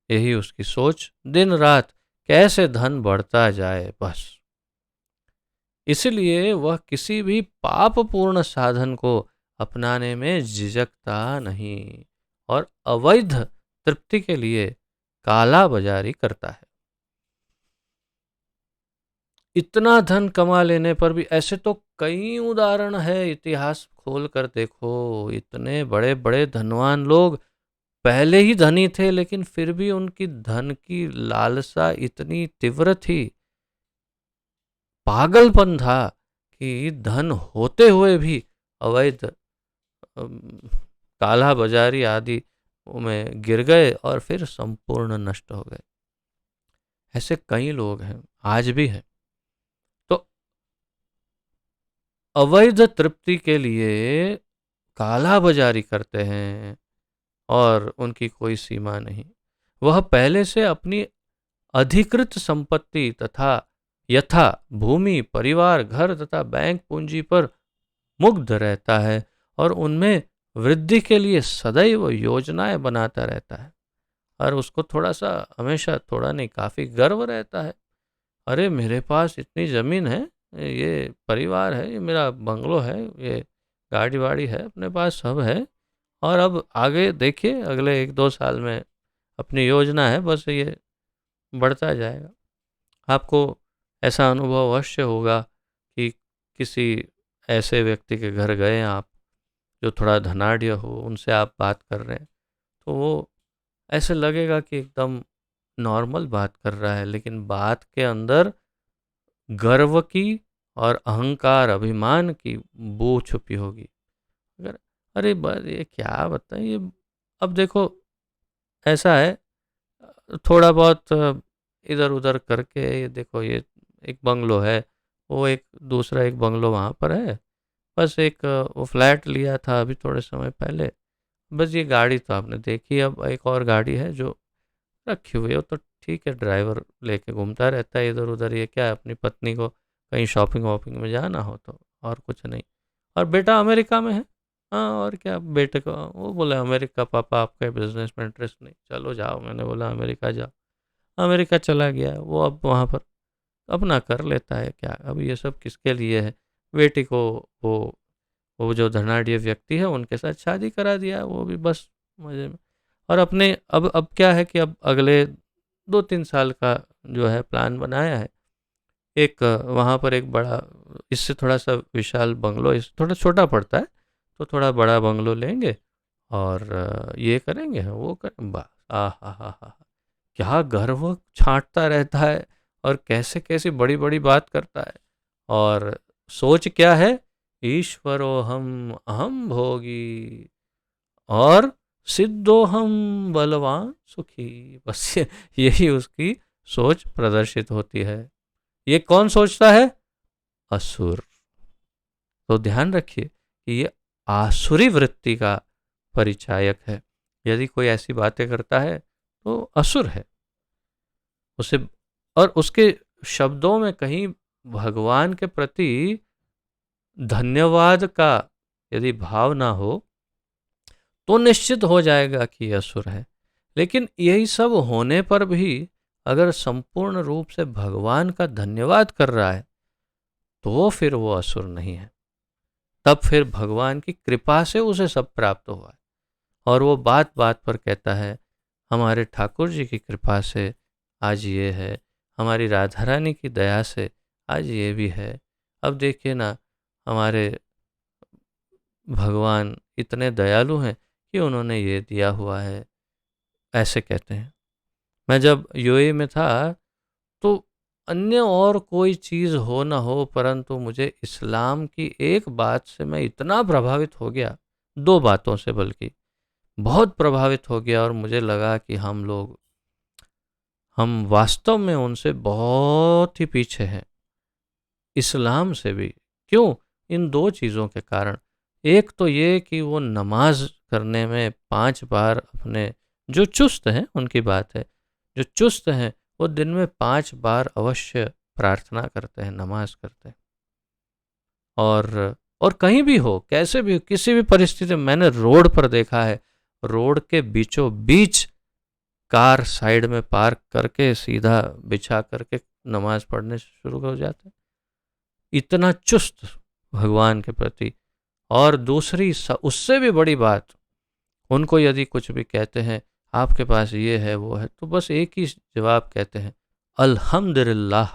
यही उसकी सोच, दिन रात कैसे धन बढ़ता जाए, बस। इसलिए वह किसी भी पापपूर्ण साधन को अपनाने में झिझकता नहीं, और अवैध तृप्ति के लिए काला बाजारी करता है। इतना धन कमा लेने पर भी, ऐसे तो कई उदाहरण है, इतिहास खोल कर देखो। इतने बड़े बड़े धनवान लोग पहले ही धनी थे, लेकिन फिर भी उनकी धन की लालसा इतनी तीव्र थी, पागलपन था, कि धन होते हुए भी अवैध काला बाजारी आदि में गिर गए और फिर संपूर्ण नष्ट हो गए। ऐसे कई लोग हैं, आज भी हैं। तो अवैध तृप्ति के लिए काला बाजारी करते हैं, और उनकी कोई सीमा नहीं। वह पहले से अपनी अधिकृत संपत्ति तथा यथा भूमि, परिवार, घर तथा बैंक पूंजी पर मुग्ध रहता है, और उनमें वृद्धि के लिए सदैव योजनाएं बनाता रहता है। और उसको थोड़ा सा, हमेशा थोड़ा नहीं, काफी गर्व रहता है। अरे मेरे पास इतनी जमीन है, ये परिवार है, ये मेरा बंगलो है, ये गाड़ी वाड़ी है, अपने पास सब है। और अब आगे देखिए, अगले 1-2 साल में अपनी योजना है, बस ये बढ़ता जाएगा। आपको ऐसा अनुभव अवश्य होगा कि किसी ऐसे व्यक्ति के घर गए आप जो थोड़ा धनाढ़ हो, उनसे आप बात कर रहे हैं, तो वो ऐसे लगेगा कि एकदम नॉर्मल बात कर रहा है, लेकिन बात के अंदर गर्व की और अहंकार, अभिमान की बू छुपी होगी। अगर अरे ये क्या बताएं ये। अब देखो ऐसा है, थोड़ा बहुत इधर उधर करके ये देखो, ये एक बंगलो है, वो एक दूसरा एक बंगलो वहाँ पर है, बस एक वो फ्लैट लिया था अभी थोड़े समय पहले, बस ये गाड़ी तो आपने देखी, अब एक और गाड़ी है जो रखी हुई है, वो तो ठीक है, ड्राइवर लेके घूमता रहता है इधर उधर, ये क्या है, अपनी पत्नी को कहीं शॉपिंग वॉपिंग में जाना हो तो, और कुछ नहीं। और बेटा अमेरिका में है। हाँ, और क्या बेटे को वो बोले अमेरिका पापा आपका बिजनेस में इंटरेस्ट नहीं, चलो जाओ, मैंने बोला अमेरिका जाओ, अमेरिका चला गया वो, अब वहाँ पर अपना कर लेता है क्या। अब ये सब किसके लिए है, बेटी को वो वो जो धनाढ़ व्यक्ति है उनके साथ शादी करा दिया, वो भी बस मजे में। और अपने अब क्या है कि अब अगले 2-3 साल का जो है प्लान बनाया है, एक वहाँ पर एक बड़ा, इससे थोड़ा सा विशाल बंगलो, इस थोड़ा छोटा पड़ता है, तो थोड़ा बड़ा बंगलो लेंगे और ये करेंगे वो करें, बस आ हा हा हा, क्या गर्व छांटता रहता है और कैसे कैसे बड़ी बड़ी बात करता है। और सोच क्या है, ईश्वरो हम अहम भोगी और सिद्धो हम बलवान सुखी, बस यही उसकी सोच प्रदर्शित होती है। ये कौन सोचता है, असुर। तो ध्यान रखिए कि ये आसुरी वृत्ति का परिचायक है। यदि कोई ऐसी बातें करता है तो असुर है उसे। और उसके शब्दों में कहीं भगवान के प्रति धन्यवाद का यदि भाव ना हो तो निश्चित हो जाएगा कि असुर है। लेकिन यही सब होने पर भी अगर संपूर्ण रूप से भगवान का धन्यवाद कर रहा है तो फिर वो असुर नहीं है, तब फिर भगवान की कृपा से उसे सब प्राप्त हुआ है। और वो बात बात पर कहता है हमारे ठाकुर जी की कृपा से आज ये है, हमारी राधा रानी की दया से आज ये भी है। अब देखिए ना, हमारे भगवान इतने दयालु हैं कि उन्होंने ये दिया हुआ है, ऐसे कहते हैं। मैं जब यूएई में था तो अन्य और कोई चीज़ हो ना हो, परंतु मुझे इस्लाम की एक बात से मैं इतना प्रभावित हो गया, 2 बातों से बल्कि बहुत प्रभावित हो गया, और मुझे लगा कि हम वास्तव में उनसे बहुत ही पीछे हैं, इस्लाम से भी। क्यों? इन 2 चीज़ों के कारण। एक तो ये कि वो नमाज करने में 5 बार अपने, जो चुस्त हैं उनकी बात है, जो चुस्त हैं वो दिन में 5 बार अवश्य प्रार्थना करते हैं, नमाज करते हैं। और कहीं भी हो, कैसे भी हो, किसी भी परिस्थिति में, मैंने रोड पर देखा है, रोड के बीचों बीच कार साइड में पार्क करके सीधा बिछा करके नमाज पढ़ने शुरू हो जाते हैं, इतना चुस्त भगवान के प्रति। और दूसरी उससे भी बड़ी बात, उनको यदि कुछ भी कहते हैं आपके पास ये है वो है, तो बस एक ही जवाब कहते हैं, अल्हम्दुलिल्लाह,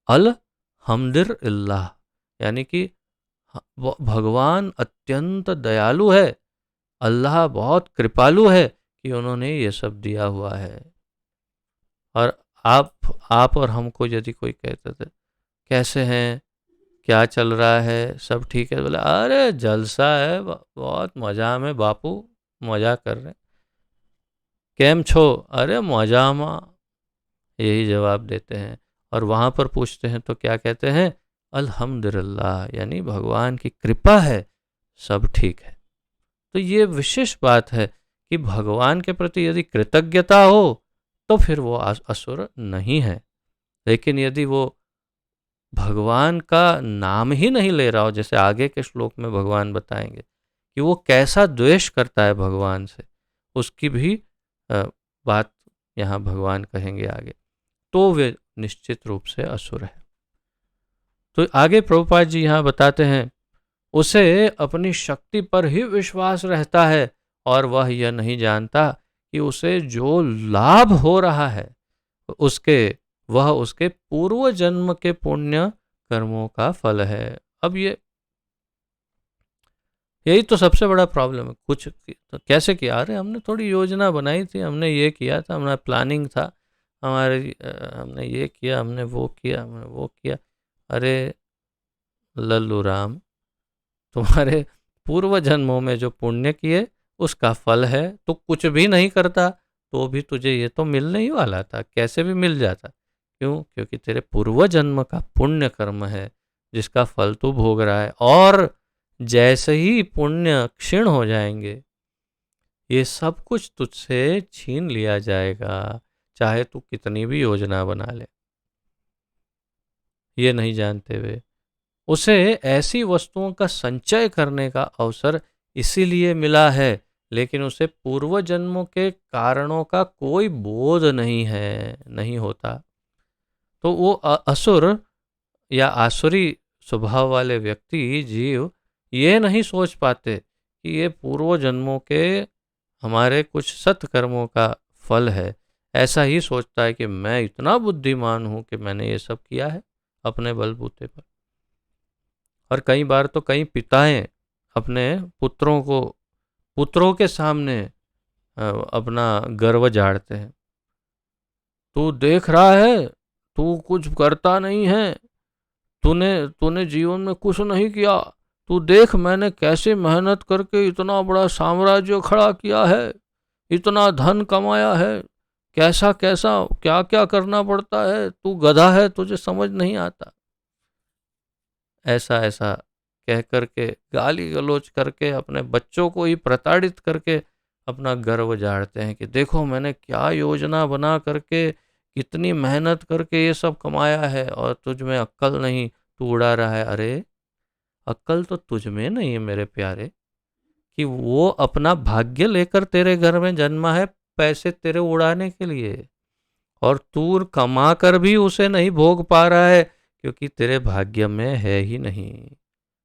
अल्हम्दुलिल्लाह। यानी कि भगवान अत्यंत दयालु है, अल्लाह बहुत कृपालु है कि उन्होंने ये सब दिया हुआ है। और आप और हमको यदि कोई कहते थे कैसे हैं, क्या चल रहा है, सब ठीक है, बोले अरे जलसा है, बहुत मजा में बापू, मजा कर रहे हैं। केम छो, अरे मजा में, यही जवाब देते हैं। और वहाँ पर पूछते हैं तो क्या कहते हैं, अल्हम्दुलिल्लाह, यानी भगवान की कृपा है, सब ठीक है। तो ये विशेष बात है कि भगवान के प्रति यदि कृतज्ञता हो तो फिर वो असुर नहीं है। लेकिन यदि वो भगवान का नाम ही नहीं ले रहा हो, जैसे आगे के श्लोक में भगवान बताएंगे कि वो कैसा द्वेष करता है भगवान से, उसकी भी बात यहाँ भगवान कहेंगे आगे, तो वे निश्चित रूप से असुर है। तो आगे प्रभुपाद जी यहाँ बताते हैं, उसे अपनी शक्ति पर ही विश्वास रहता है और वह यह नहीं जानता कि उसे जो लाभ हो रहा है उसके वह उसके पूर्व जन्म के पुण्य कर्मों का फल है। अब यही तो सबसे बड़ा प्रॉब्लम है। कुछ तो कैसे किया, अरे हमने थोड़ी योजना बनाई थी, हमने ये किया था, हमारा प्लानिंग था, हमारे हमने ये किया, हमने वो किया, हमने वो किया। अरे लल्लू राम, तुम्हारे पूर्व जन्मों में जो पुण्य किए उसका फल है। तो कुछ भी नहीं करता तो भी तुझे ये तो मिलने ही वाला था, कैसे भी मिल जाता। क्यों? क्योंकि तेरे पूर्व जन्म का पुण्य कर्म है जिसका फल तू भोग रहा है। और जैसे ही पुण्य क्षीण हो जाएंगे, ये सब कुछ तुझसे छीन लिया जाएगा, चाहे तू कितनी भी योजना बना ले। ये नहीं जानते हुए उसे ऐसी वस्तुओं का संचय करने का अवसर इसीलिए मिला है, लेकिन उसे पूर्व जन्मों के कारणों का कोई बोध नहीं है, नहीं होता। तो वो असुर या आसुरी स्वभाव वाले व्यक्ति, जीव, ये नहीं सोच पाते कि ये पूर्व जन्मों के हमारे कुछ सत्कर्मों का फल है। ऐसा ही सोचता है कि मैं इतना बुद्धिमान हूं कि मैंने ये सब किया है अपने बलबूते पर। और कई बार तो कई पिताएं अपने पुत्रों के सामने अपना गर्व झाड़ते हैं। तू देख रहा है, तू कुछ करता नहीं है, तूने तूने जीवन में कुछ नहीं किया। तू देख मैंने कैसे मेहनत करके इतना बड़ा साम्राज्य खड़ा किया है, इतना धन कमाया है, कैसा कैसा क्या क्या करना पड़ता है, तू गधा है, तुझे समझ नहीं आता। ऐसा ऐसा कह करके, गाली गलौज करके, अपने बच्चों को ही प्रताड़ित करके अपना गर्व झाड़ते हैं कि देखो मैंने क्या योजना बना करके, कितनी मेहनत करके ये सब कमाया है, और तुझ में अक्ल नहीं, तू उड़ा रहा है। अरे अक्ल तो तुझ में नहीं है मेरे प्यारे, कि वो अपना भाग्य लेकर तेरे घर में जन्मा है पैसे तेरे उड़ाने के लिए, और तू कमा कर भी उसे नहीं भोग पा रहा है क्योंकि तेरे भाग्य में है ही नहीं।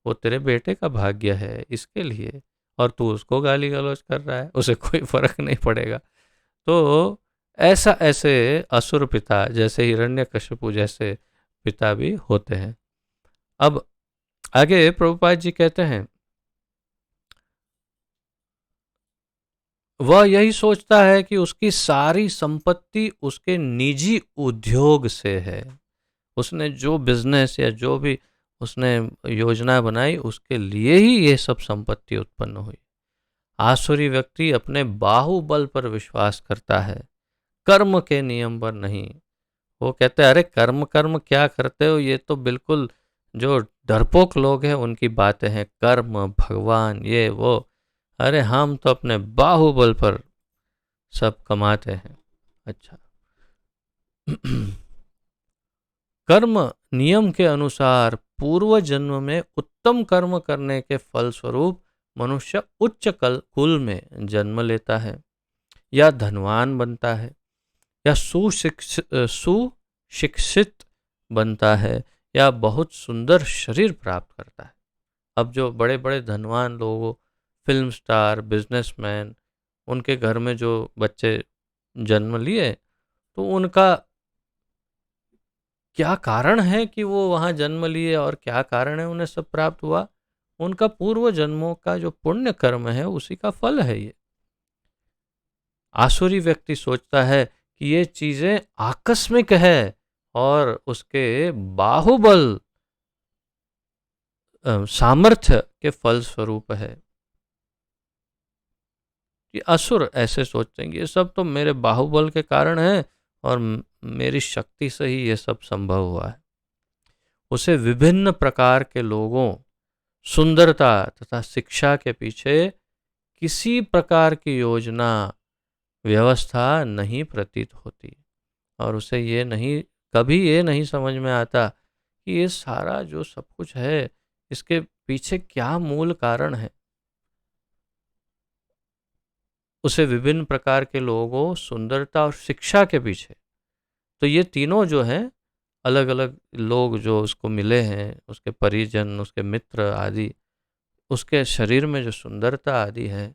वो तेरे बेटे का भाग्य है इसके लिए, और तू उसको गाली गलौज कर रहा है, उसे कोई फर्क नहीं पड़ेगा। तो ऐसा ऐसे असुर पिता, जैसे हिरण्यकशिपु जैसे पिता भी होते हैं। अब आगे प्रभुपाद जी कहते हैं, वह यही सोचता है कि उसकी सारी संपत्ति उसके निजी उद्योग से है। उसने जो बिजनेस या जो भी उसने योजना बनाई उसके लिए ही ये सब संपत्ति उत्पन्न हुई। आसुरी व्यक्ति अपने बाहुबल पर विश्वास करता है, कर्म के नियम पर नहीं। वो कहते हैं अरे कर्म कर्म क्या करते हो, ये तो बिल्कुल जो डरपोक लोग हैं उनकी बातें हैं, कर्म भगवान ये वो। अरे हम तो अपने बाहुबल पर सब कमाते हैं। अच्छा कर्म नियम के अनुसार पूर्व जन्म में उत्तम कर्म करने के फलस्वरूप मनुष्य उच्च कुल में जन्म लेता है, या धनवान बनता है, या सुशिक्षित बनता है, या बहुत सुंदर शरीर प्राप्त करता है। अब जो बड़े बड़े धनवान लोग, फिल्म स्टार, बिजनेसमैन, उनके घर में जो बच्चे जन्म लिए, तो उनका क्या कारण है कि वो वहाँ जन्म लिए, और क्या कारण है उन्हें सब प्राप्त हुआ? उनका पूर्व जन्मों का जो पुण्य कर्म है उसी का फल है ये। आसुरी व्यक्ति सोचता है कि ये चीजें आकस्मिक है और उसके बाहुबल सामर्थ्य के फल स्वरूप है। कि असुर ऐसे सोचेंगे ये सब तो मेरे बाहुबल के कारण है, और मेरी शक्ति से ही ये सब संभव हुआ है। उसे विभिन्न प्रकार के लोगों, सुंदरता तथा शिक्षा के पीछे किसी प्रकार की योजना व्यवस्था नहीं प्रतीत होती, और उसे ये नहीं, कभी ये नहीं समझ में आता कि ये सारा जो सब कुछ है इसके पीछे क्या मूल कारण है। उसे विभिन्न प्रकार के लोगों, सुंदरता और शिक्षा के पीछे, तो ये तीनों जो हैं, अलग अलग लोग जो उसको मिले हैं, उसके परिजन, उसके मित्र आदि, उसके शरीर में जो सुंदरता आदि है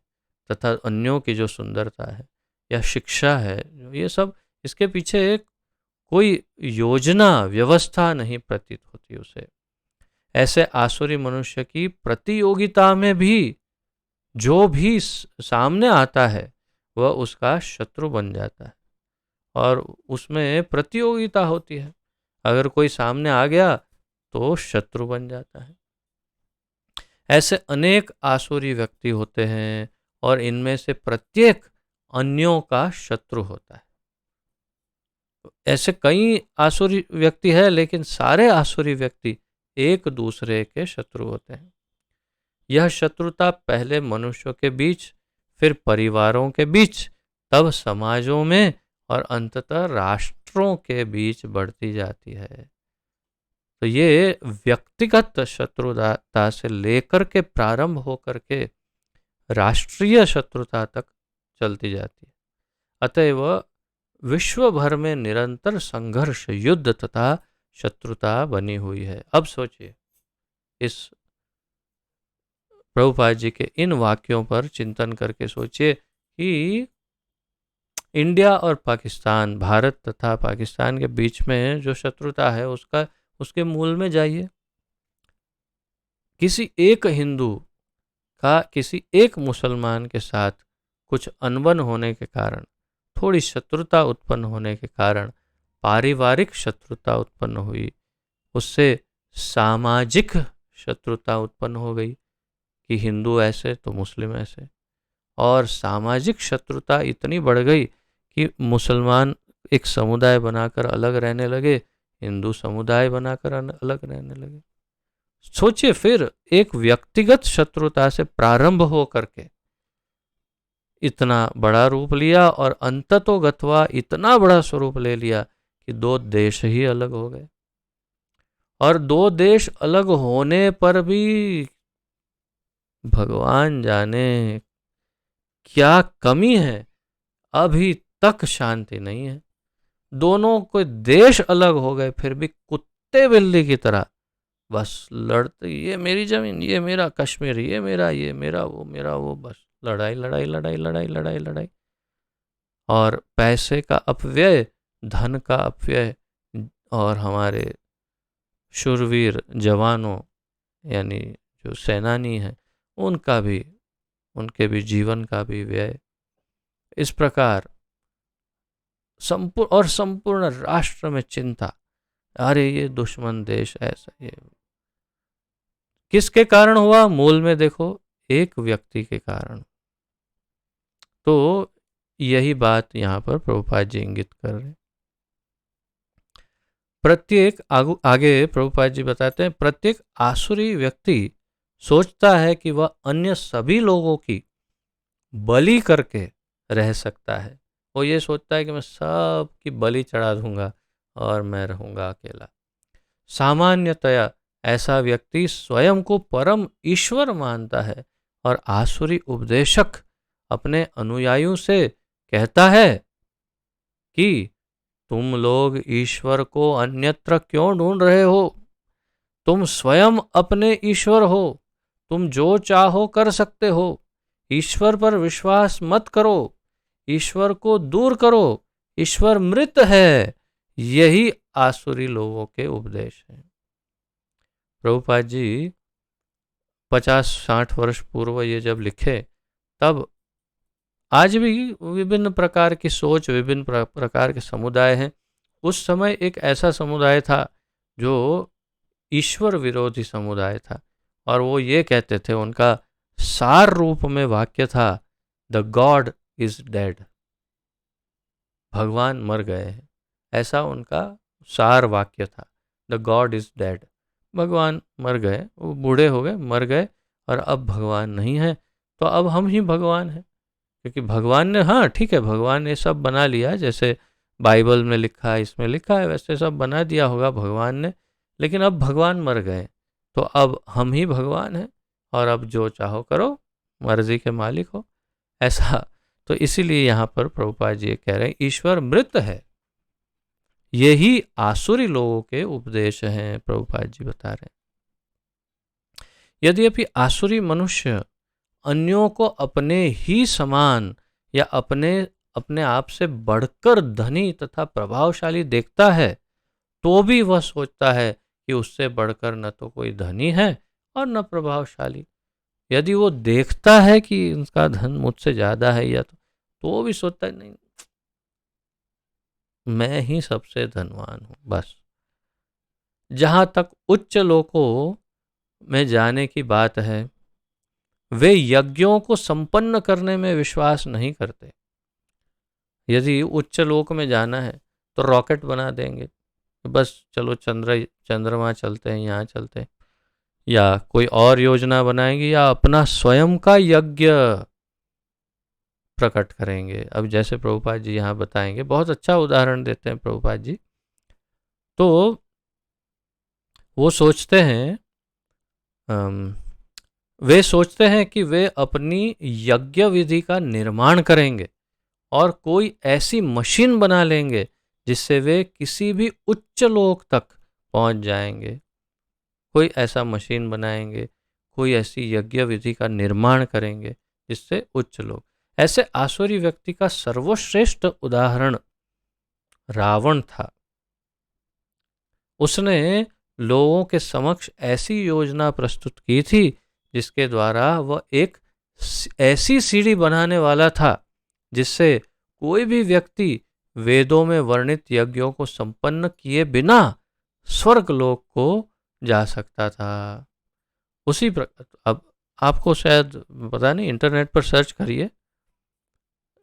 तथा अन्यों की जो सुंदरता है या शिक्षा है, ये सब इसके पीछे एक कोई योजना व्यवस्था नहीं प्रतीत होती उसे। ऐसे आसुरी मनुष्य की प्रतियोगिता में भी जो भी सामने आता है वह उसका शत्रु बन जाता है, और उसमें प्रतियोगिता होती है। अगर कोई सामने आ गया तो शत्रु बन जाता है। ऐसे अनेक आसुरी व्यक्ति होते हैं और इनमें से प्रत्येक अन्यों का शत्रु होता है। ऐसे कई आसुरी व्यक्ति है, लेकिन सारे आसुरी व्यक्ति एक दूसरे के शत्रु होते हैं। यह शत्रुता पहले मनुष्यों के बीच, फिर परिवारों के बीच, तब समाजों में और अंततः राष्ट्रों के बीच बढ़ती जाती है। तो ये व्यक्तिगत शत्रुता से लेकर के प्रारंभ होकर के राष्ट्रीय शत्रुता तक चलती जाती है। अतएव विश्व भर में निरंतर संघर्ष, युद्ध तथा शत्रुता बनी हुई है। अब सोचिए, इस प्रभुपाद जी के इन वाक्यों पर चिंतन करके सोचिए कि इंडिया और पाकिस्तान, भारत तथा पाकिस्तान के बीच में जो शत्रुता है उसके मूल में जाइए। किसी एक हिंदू का किसी एक मुसलमान के साथ कुछ अनबन होने के कारण, थोड़ी शत्रुता उत्पन्न होने के कारण पारिवारिक शत्रुता उत्पन्न हुई, उससे सामाजिक शत्रुता उत्पन्न हो गई कि हिंदू ऐसे तो मुस्लिम ऐसे, और सामाजिक शत्रुता इतनी बढ़ गई कि मुसलमान एक समुदाय बनाकर अलग रहने लगे, हिंदू समुदाय बनाकर अलग रहने लगे। सोचिए, फिर एक व्यक्तिगत शत्रुता से प्रारंभ हो करके इतना बड़ा रूप लिया और अंततोगत्वा इतना बड़ा स्वरूप ले लिया कि दो देश ही अलग हो गए। और दो देश अलग होने पर भी भगवान जाने क्या कमी है, अभी तक शांति नहीं है। दोनों को देश अलग हो गए, फिर भी कुत्ते बिल्ली की तरह बस लड़ते, ये मेरी जमीन, ये मेरा कश्मीर, ये मेरा वो, बस लड़ाई लड़ाई लड़ाई लड़ाई लड़ाई लड़ाई। और पैसे का अपव्यय, धन का अपव्यय, और हमारे शूरवीर जवानों यानी जो सेनानी हैं उनके भी जीवन का भी व्यय। इस प्रकार संपूर्ण राष्ट्र में चिंता, अरे ये दुश्मन देश ऐसा, ये किसके कारण हुआ? मूल में देखो, एक व्यक्ति के कारण। तो यही बात यहाँ पर प्रभुपाद जी इंगित कर रहे हैं। आगे प्रभुपाद जी बताते हैं, प्रत्येक आसुरी व्यक्ति सोचता है कि वह अन्य सभी लोगों की बलि करके रह सकता है। वो ये सोचता है कि मैं सब की बलि चढ़ा दूंगा और मैं रहूंगा अकेला। सामान्यतया ऐसा व्यक्ति स्वयं को परम ईश्वर मानता है और आसुरी उपदेशक अपने अनुयायियों से कहता है कि तुम लोग ईश्वर को अन्यत्र क्यों ढूंढ रहे हो? तुम स्वयं अपने ईश्वर हो, तुम जो चाहो कर सकते हो। ईश्वर पर विश्वास मत करो, ईश्वर को दूर करो, ईश्वर मृत है। यही आसुरी लोगों के उपदेश हैं। प्रभुपाद जी 50-60 वर्ष पूर्व ये जब लिखे, तब आज भी विभिन्न प्रकार की सोच, विभिन्न प्रकार के समुदाय हैं। उस समय एक ऐसा समुदाय था जो ईश्वर विरोधी समुदाय था, और वो ये कहते थे, उनका सार रूप में वाक्य था, द गॉड इज डेड, भगवान मर गए हैं। ऐसा उनका सार वाक्य था, द गॉड इज डेड, भगवान मर गए, वो बूढ़े हो गए, मर गए, और अब भगवान नहीं है, तो अब हम ही भगवान हैं। क्योंकि भगवान ने, हाँ ठीक है, भगवान ने सब बना लिया, जैसे बाइबल में लिखा है, इसमें लिखा है, वैसे सब बना दिया होगा भगवान ने, लेकिन अब भगवान मर गए, तो अब हम ही भगवान हैं, और अब जो चाहो करो, मर्जी के मालिक हो, ऐसा। तो इसीलिए यहाँ पर प्रभुपाद जी कह रहे हैं, ईश्वर मृत है। यही आसुरी लोगों के उपदेश हैं, प्रभुपाद जी बता रहे हैं। यद्यपि आसुरी मनुष्य अन्यों को अपने ही समान या अपने अपने आप से बढ़कर धनी तथा प्रभावशाली देखता है, तो भी वह सोचता है कि उससे बढ़कर न तो कोई धनी है और न प्रभावशाली। यदि वो देखता है कि उसका धन मुझसे ज्यादा है या तो वो भी सोचता है नहीं, मैं ही सबसे धनवान हूं बस। जहां तक उच्च लोकों में जाने की बात है, वे यज्ञों को संपन्न करने में विश्वास नहीं करते। यदि उच्च लोक में जाना है तो रॉकेट बना देंगे, बस चलो चंद्रमा चलते हैं, यहाँ चलते हैं, या कोई और योजना बनाएंगे, या अपना स्वयं का यज्ञ प्रकट करेंगे। अब जैसे प्रभुपाद जी यहाँ बताएंगे, बहुत अच्छा उदाहरण देते हैं प्रभुपाद जी। तो वो सोचते हैं, वे सोचते हैं कि वे अपनी यज्ञ विधि का निर्माण करेंगे और कोई ऐसी मशीन बना लेंगे जिससे वे किसी भी उच्च लोक तक पहुंच जाएंगे। कोई ऐसा मशीन बनाएंगे, कोई ऐसी यज्ञ विधि का निर्माण करेंगे जिससे उच्च लोक। ऐसे आसुरी व्यक्ति का सर्वश्रेष्ठ उदाहरण रावण था। उसने लोगों के समक्ष ऐसी योजना प्रस्तुत की थी जिसके द्वारा वह एक ऐसी सीढ़ी बनाने वाला था जिससे कोई भी व्यक्ति वेदों में वर्णित यज्ञों को संपन्न किए बिना स्वर्गलोक को जा सकता था। उसी प्रकार अब आपको शायद पता नहीं, इंटरनेट पर सर्च करिए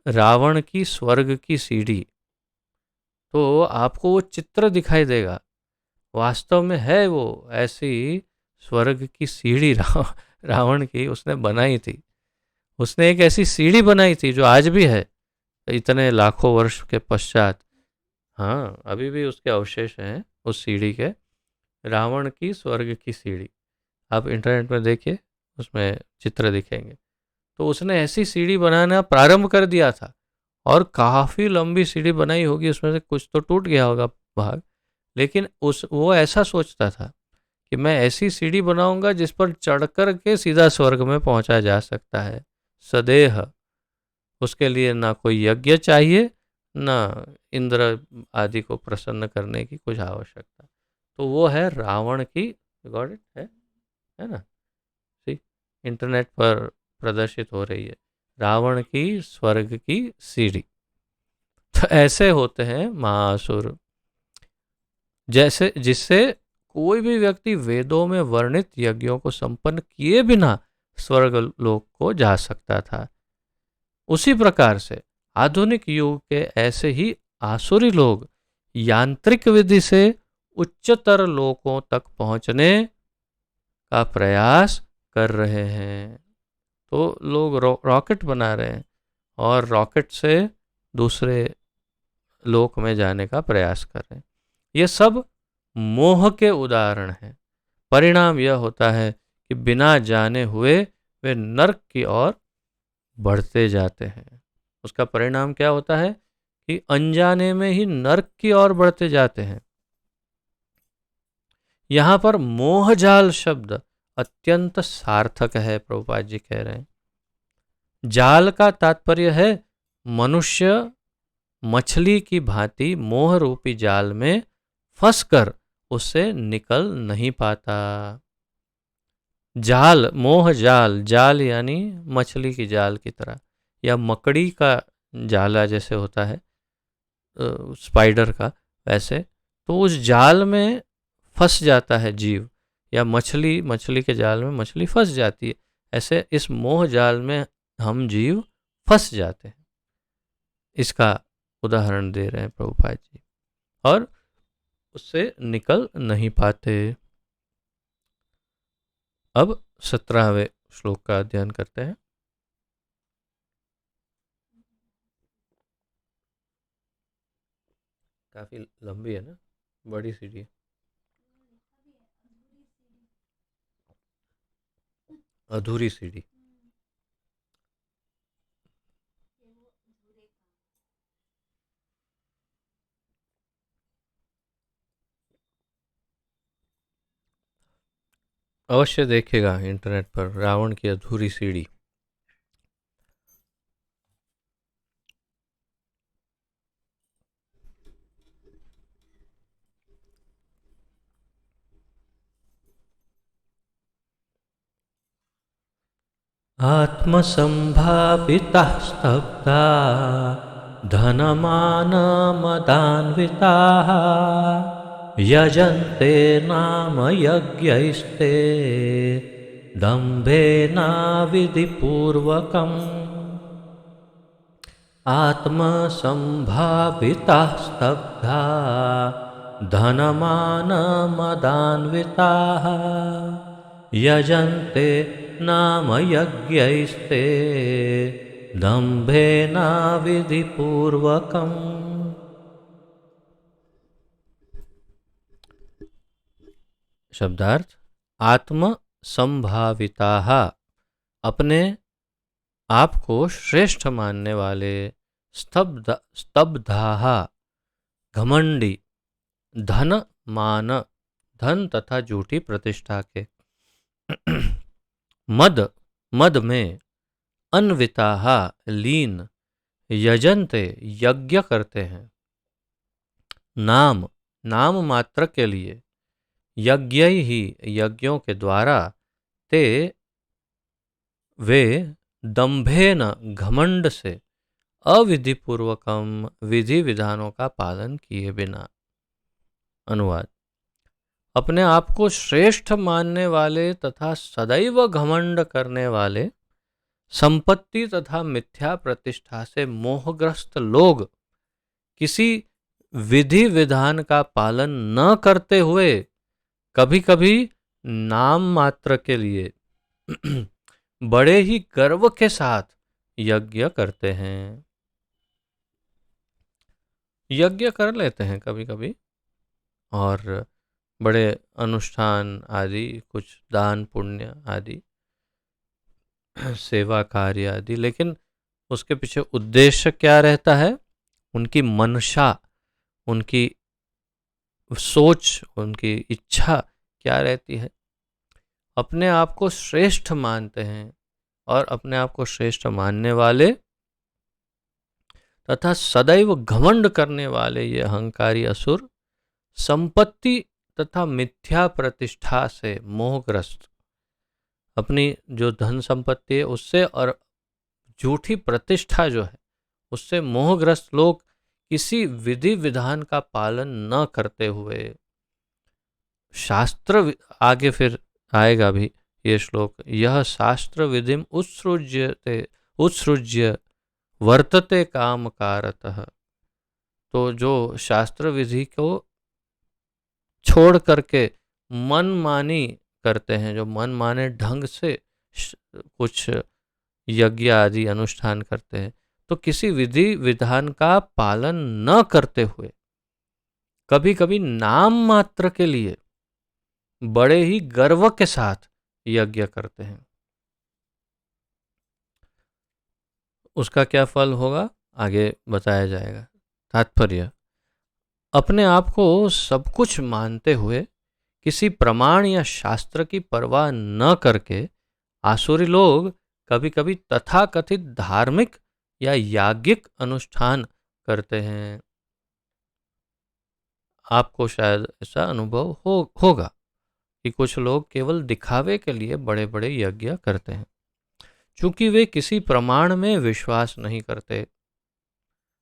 रावण की स्वर्ग की सीढ़ी, तो आपको वो चित्र दिखाई देगा। वास्तव में है वो ऐसी स्वर्ग की सीढ़ी रावण की उसने बनाई थी। उसने एक ऐसी सीढ़ी बनाई थी जो आज भी है, इतने लाखों वर्ष के पश्चात। हाँ, अभी भी उसके अवशेष हैं उस सीढ़ी के। रावण की स्वर्ग की सीढ़ी आप इंटरनेट में देखिए, उसमें चित्र दिखेंगे। तो उसने ऐसी सीढ़ी बनाना प्रारंभ कर दिया था और काफ़ी लंबी सीढ़ी बनाई होगी, उसमें से कुछ तो टूट गया होगा भाग, लेकिन उस वो ऐसा सोचता था कि मैं ऐसी सीढ़ी बनाऊंगा जिस पर चढ़कर के सीधा स्वर्ग में पहुंचा जा सकता है सदेह। उसके लिए ना कोई यज्ञ चाहिए, ना इंद्र आदि को प्रसन्न करने की कुछ आवश्यकता। तो वो है रावण की, गॉट इट है ना, सी इंटरनेट पर प्रदर्शित हो रही है रावण की स्वर्ग की सीढ़ी। तो ऐसे होते हैं महासुर, जैसे जिससे कोई भी व्यक्ति वेदों में वर्णित यज्ञों को संपन्न किए बिना स्वर्ग लोक को जा सकता था। उसी प्रकार से आधुनिक युग के ऐसे ही आसुरी लोग यांत्रिक विधि से उच्चतर लोकों तक पहुंचने का प्रयास कर रहे हैं। तो लोग रॉकेट बना रहे हैं और रॉकेट से दूसरे लोक में जाने का प्रयास कर रहे हैं। ये सब मोह के उदाहरण हैं। परिणाम यह होता है कि बिना जाने हुए वे नरक की ओर बढ़ते जाते हैं। उसका परिणाम क्या होता है कि अनजाने में ही नरक की ओर बढ़ते जाते हैं। यहां पर मोहजाल शब्द अत्यंत सार्थक है, प्रभुपाद जी कह रहे हैं। जाल का तात्पर्य है मनुष्य मछली की भांति मोह रूपी जाल में फंसकर उससे निकल नहीं पाता। जाल, मोह जाल, जाल यानी मछली की जाल की तरह, या मकड़ी का जाला जैसे होता है स्पाइडर का, वैसे तो उस जाल में फंस जाता है जीव, या मछली, मछली के जाल में मछली फंस जाती है। ऐसे इस मोह जाल में हम जीव फंस जाते हैं। इसका उदाहरण दे रहे हैं प्रभुपाद जी, और उससे निकल नहीं पाते। अब 17वें श्लोक का अध्ययन करते हैं। काफी लंबी है ना, बड़ी सीढ़ी है। अधूरी सीढ़ी। अवश्य देखेगा इंटरनेट पर रावण की अधूरी सीढ़ी। आत्मसम्भाविताः स्तब्धा धनमानमदान्विताः यजन्ते नाम यज्ञैस्ते दम्भेनाविधिपूर्वकम्। आत्मसम्भाविताः स्तब्धा धनमानमदान्विताः यजन्ते नाम यज्ञैस्ते दम्भेनाविधिपूर्वकम्। शब्दार्थ आत्म संभाविताः अपने आप को श्रेष्ठ मानने वाले, स्तब्धाः घमंडी, धन मान धन तथा झूठी प्रतिष्ठा के, मद में अन्विताः लीन, यजन्ते यज्ञ करते हैं, नाम मात्र के लिए, यज्ञ ही यज्ञों के द्वारा, ते वे दंभेन घमंड से, अविधिपूर्वकम विधि विधानों का पालन किए बिना। अनुवाद अपने आप को श्रेष्ठ मानने वाले तथा सदैव घमंड करने वाले, संपत्ति तथा मिथ्या प्रतिष्ठा से मोहग्रस्त लोग किसी विधि विधान का पालन न करते हुए कभी कभी नाम मात्र के लिए बड़े ही गर्व के साथ यज्ञ करते हैं। यज्ञ कर लेते हैं कभी कभी और बड़े अनुष्ठान आदि, कुछ दान पुण्य आदि, सेवा कार्य आदि, लेकिन उसके पीछे उद्देश्य क्या रहता है? उनकी मनशा, उनकी सोच, उनकी इच्छा क्या रहती है? अपने आप को श्रेष्ठ मानते हैं और अपने आप को श्रेष्ठ मानने वाले तथा सदैव घमंड करने वाले ये अहंकारी असुर संपत्ति तथा मिथ्या प्रतिष्ठा से मोहग्रस्त, अपनी जो धन संपत्ति है उससे और झूठी प्रतिष्ठा जो है उससे मोहग्रस्त लोग किसी विधि विधान का पालन न करते हुए, शास्त्र आगे फिर आएगा भी ये श्लोक, यह शास्त्र विधिम उत्सृज्य वर्तते काम कारतः। तो जो शास्त्र विधि को छोड़ करके मनमानी करते हैं, जो मनमाने ढंग से कुछ यज्ञ आदि अनुष्ठान करते हैं, तो किसी विधि विधान का पालन न करते हुए कभी कभी नाम मात्र के लिए बड़े ही गर्व के साथ यज्ञ करते हैं। उसका क्या फल होगा आगे बताया जाएगा। तात्पर्य अपने आप को सब कुछ मानते हुए किसी प्रमाण या शास्त्र की परवाह न करके आसुरी लोग कभी कभी तथाकथित धार्मिक या याज्ञिक अनुष्ठान करते हैं। आपको शायद ऐसा अनुभव होगा कि कुछ लोग केवल दिखावे के लिए बड़े बड़े यज्ञ करते हैं, चूंकि वे किसी प्रमाण में विश्वास नहीं करते,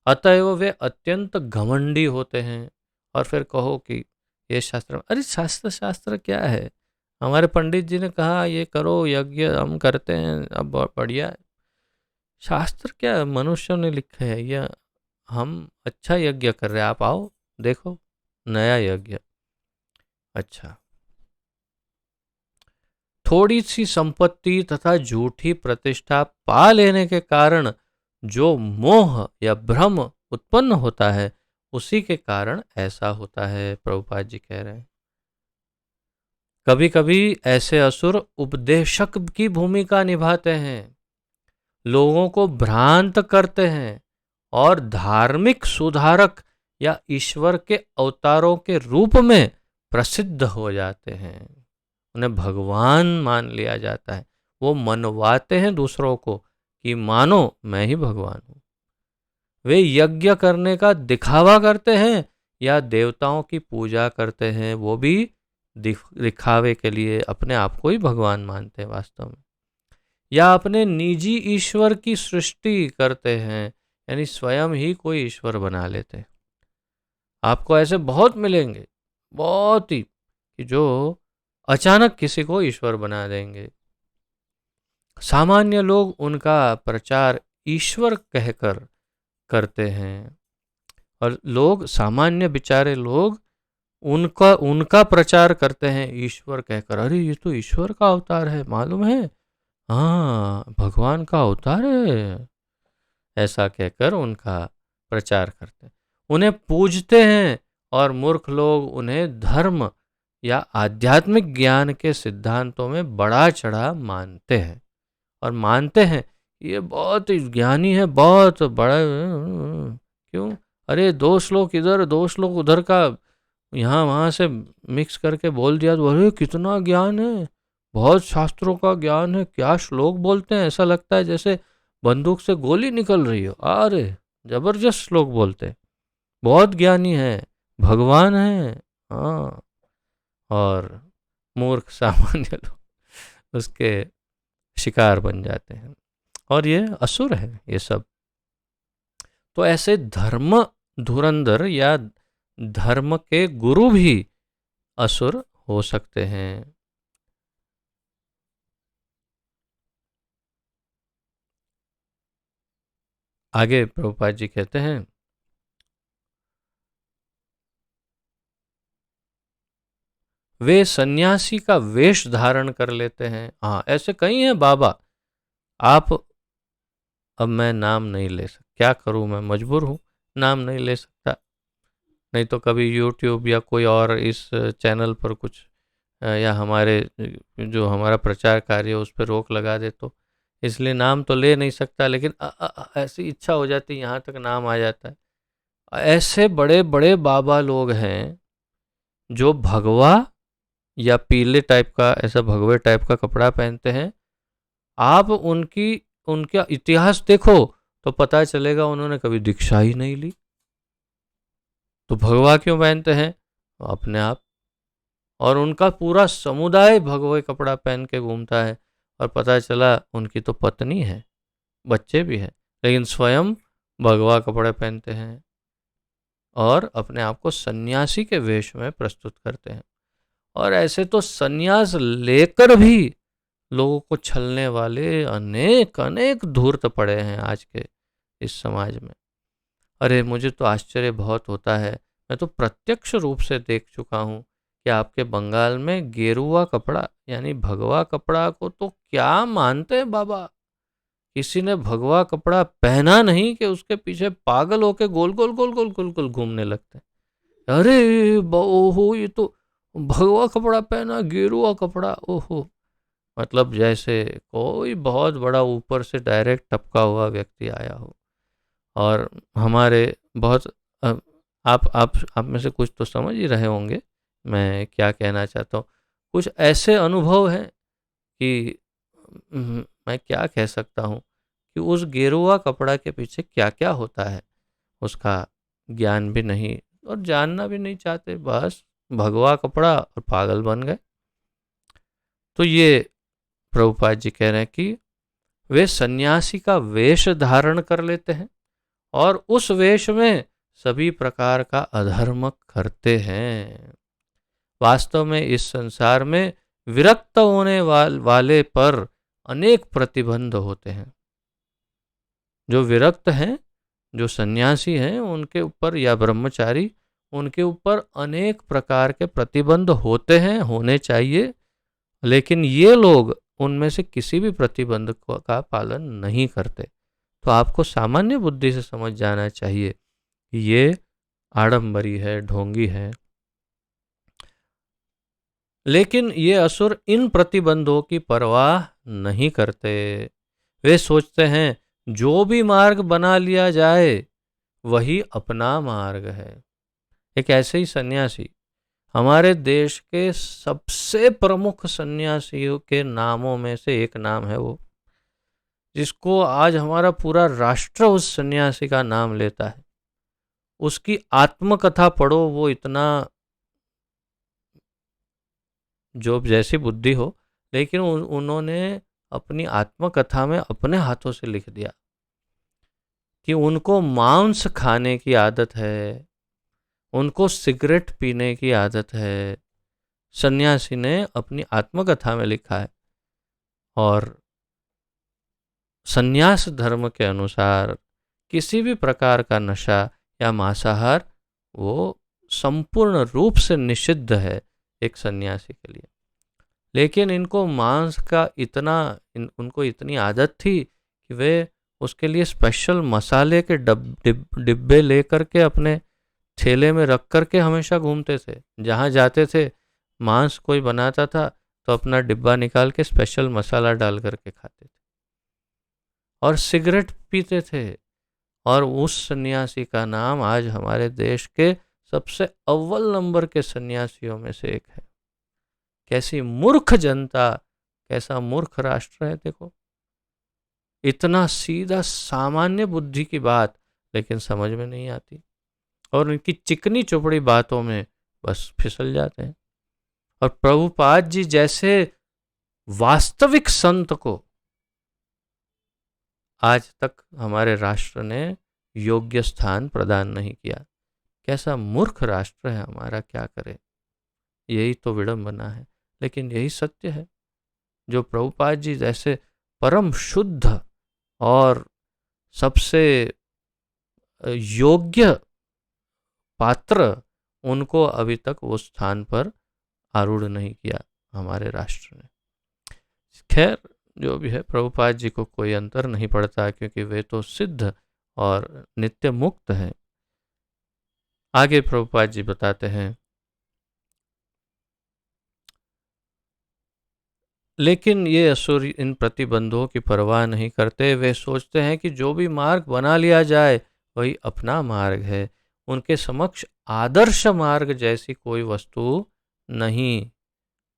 अतएव वे अत्यंत घमंडी होते हैं। और फिर कहो कि ये शास्त्र, अरे शास्त्र क्या है, हमारे पंडित जी ने कहा ये करो यज्ञ, हम करते हैं, अब बढ़िया है। शास्त्र क्या है, मनुष्यों ने लिखा है, या हम अच्छा यज्ञ कर रहे हैं, आप आओ देखो नया यज्ञ। अच्छा, थोड़ी सी संपत्ति तथा झूठी प्रतिष्ठा पा लेने के कारण जो मोह या भ्रम उत्पन्न होता है, उसी के कारण ऐसा होता है, प्रभुपाद जी कह रहे हैं। कभी कभी ऐसे असुर उपदेशक की भूमिका निभाते हैं, लोगों को भ्रांत करते हैं और धार्मिक सुधारक या ईश्वर के अवतारों के रूप में प्रसिद्ध हो जाते हैं। उन्हें भगवान मान लिया जाता है, वो मनवाते हैं दूसरों को कि मानो मैं ही भगवान हूँ। वे यज्ञ करने का दिखावा करते हैं या देवताओं की पूजा करते हैं, वो भी दिखावे के लिए अपने आप को ही भगवान मानते हैं वास्तव में। या अपने निजी ईश्वर की सृष्टि करते हैं, यानी स्वयं ही कोई ईश्वर बना लेते हैं। आपको ऐसे बहुत मिलेंगे, बहुत ही, कि जो अचानक किसी को ईश्वर बना देंगे। सामान्य लोग उनका प्रचार ईश्वर कहकर करते हैं, और लोग, सामान्य बेचारे लोग, उनका उनका प्रचार करते हैं ईश्वर कहकर। अरे ये तो ईश्वर का अवतार है, मालूम है, हाँ भगवान का अवतार है, ऐसा कहकर उनका प्रचार करते हैं, उन्हें पूजते हैं। और मूर्ख लोग उन्हें धर्म या आध्यात्मिक ज्ञान के सिद्धांतों में बड़ा चढ़ा मानते हैं, और मानते हैं ये बहुत ज्ञानी है, बहुत बड़ा। क्यों? अरे दो श्लोक इधर दो श्लोक उधर का यहाँ वहाँ से मिक्स करके बोल दिया तो अरे कितना ज्ञान है, बहुत शास्त्रों का ज्ञान है, क्या श्लोक बोलते हैं, ऐसा लगता है जैसे बंदूक से गोली निकल रही हो। अरे जबरदस्त श्लोक बोलते हैं, बहुत ज्ञानी है, भगवान है। हाँ, और मूर्ख सामान्य लोग उसके शिकार बन जाते हैं, और ये असुर है ये सब। तो ऐसे धर्म धुरंधर या धर्म के गुरु भी असुर हो सकते हैं। आगे प्रभुपाद जी कहते हैं, वे सन्यासी का वेश धारण कर लेते हैं। हाँ, ऐसे कई हैं बाबा। आप, अब मैं नाम नहीं ले सकता, क्या करूं, मैं मजबूर हूं, नाम नहीं ले सकता, नहीं तो कभी यूट्यूब या कोई और इस चैनल पर कुछ या हमारे जो हमारा प्रचार कार्य है उस पर रोक लगा दे, तो इसलिए नाम तो ले नहीं सकता, लेकिन ऐसी इच्छा हो जाती, यहाँ तक नाम आ जाता है। ऐसे बड़े बड़े बाबा लोग हैं जो भगवा या पीले टाइप का, ऐसा भगवे टाइप का कपड़ा पहनते हैं। आप उनका इतिहास देखो तो पता चलेगा उन्होंने कभी दीक्षा ही नहीं ली। तो भगवा क्यों पहनते हैं? अपने आप। और उनका पूरा समुदाय भगवे कपड़ा पहन के घूमता है, और पता चला उनकी तो पत्नी है, बच्चे भी हैं, लेकिन स्वयं भगवा कपड़े पहनते हैं और अपने आप को सन्यासी के वेश में प्रस्तुत करते हैं। और ऐसे तो सन्यास लेकर भी लोगों को छलने वाले अनेक अनेक धूर्त पड़े हैं आज के इस समाज में। अरे मुझे तो आश्चर्य बहुत होता है, मैं तो प्रत्यक्ष रूप से देख चुका हूँ कि आपके बंगाल में गेरुआ कपड़ा यानी भगवा कपड़ा को तो क्या मानते हैं बाबा। किसी ने भगवा कपड़ा पहना नहीं कि उसके पीछे पागल होके गोल गोल गोल गोल गोल गोल घूमने लगते हैं। अरे ओहो, ये तो भगवा कपड़ा पहना, गेरुआ कपड़ा, ओहो। मतलब जैसे कोई बहुत बड़ा ऊपर से डायरेक्ट टपका हुआ व्यक्ति आया हो। और हमारे बहुत आप में से कुछ तो समझ ही रहे होंगे मैं क्या कहना चाहता हूँ। कुछ ऐसे अनुभव हैं कि मैं क्या कह सकता हूँ कि उस गेरुआ कपड़ा के पीछे क्या क्या होता है उसका ज्ञान भी नहीं और जानना भी नहीं चाहते, बस भगवा कपड़ा और पागल बन गए। तो ये प्रभुपाद जी कह रहे हैं कि वे सन्यासी का वेश धारण कर लेते हैं और उस वेश में सभी प्रकार का अधर्म करते हैं। वास्तव में इस संसार में विरक्त होने वाले पर अनेक प्रतिबंध होते हैं। जो विरक्त हैं, जो सन्यासी हैं, उनके ऊपर या ब्रह्मचारी, उनके ऊपर अनेक प्रकार के प्रतिबंध होते हैं, होने चाहिए, लेकिन ये लोग उनमें से किसी भी प्रतिबंध का पालन नहीं करते। तो आपको सामान्य बुद्धि से समझ जाना चाहिए कि ये आडंबरी है, ढोंगी है। लेकिन ये असुर इन प्रतिबंधों की परवाह नहीं करते। वे सोचते हैं जो भी मार्ग बना लिया जाए वही अपना मार्ग है। एक ऐसे ही सन्यासी, हमारे देश के सबसे प्रमुख सन्यासियों के नामों में से एक नाम है वो, जिसको आज हमारा पूरा राष्ट्र उस सन्यासी का नाम लेता है। उसकी आत्मकथा पढ़ो, वो इतना, जो जैसी बुद्धि हो, लेकिन उन्होंने अपनी आत्मकथा में अपने हाथों से लिख दिया कि उनको मांस खाने की आदत है, उनको सिगरेट पीने की आदत है। सन्यासी ने अपनी आत्मकथा में लिखा है। और सन्यास धर्म के अनुसार किसी भी प्रकार का नशा या मांसाहार वो संपूर्ण रूप से निषिद्ध है एक सन्यासी के लिए। लेकिन इनको मांस का उनको इतनी आदत थी कि वे उसके लिए स्पेशल मसाले के डिब्बे लेकर के अपने थैले में रख कर के हमेशा घूमते थे। जहाँ जाते थे मांस कोई बनाता था तो अपना डिब्बा निकाल के स्पेशल मसाला डाल करके खाते थे और सिगरेट पीते थे। और उस सन्यासी का नाम आज हमारे देश के सबसे अव्वल नंबर के सन्यासियों में से एक है। कैसी मूर्ख जनता, कैसा मूर्ख राष्ट्र है देखो। इतना सीधा सामान्य बुद्धि की बात लेकिन समझ में नहीं आती और उनकी चिकनी चुपड़ी बातों में बस फिसल जाते हैं। और प्रभुपाद जी जैसे वास्तविक संत को आज तक हमारे राष्ट्र ने योग्य स्थान प्रदान नहीं किया। कैसा मूर्ख राष्ट्र है हमारा, क्या करे। यही तो विडंबना है, लेकिन यही सत्य है। जो प्रभुपाद जी जैसे परम शुद्ध और सबसे योग्य पात्र, उनको अभी तक वो स्थान पर आरूढ़ नहीं किया हमारे राष्ट्र ने। खैर जो भी है, प्रभुपाद जी को कोई अंतर नहीं पड़ता क्योंकि वे तो सिद्ध और नित्य मुक्त हैं। आगे प्रभुपाद जी बताते हैं, लेकिन ये असुर इन प्रतिबंधों की परवाह नहीं करते। वे सोचते हैं कि जो भी मार्ग बना लिया जाए वही अपना मार्ग है। उनके समक्ष आदर्श मार्ग जैसी कोई वस्तु नहीं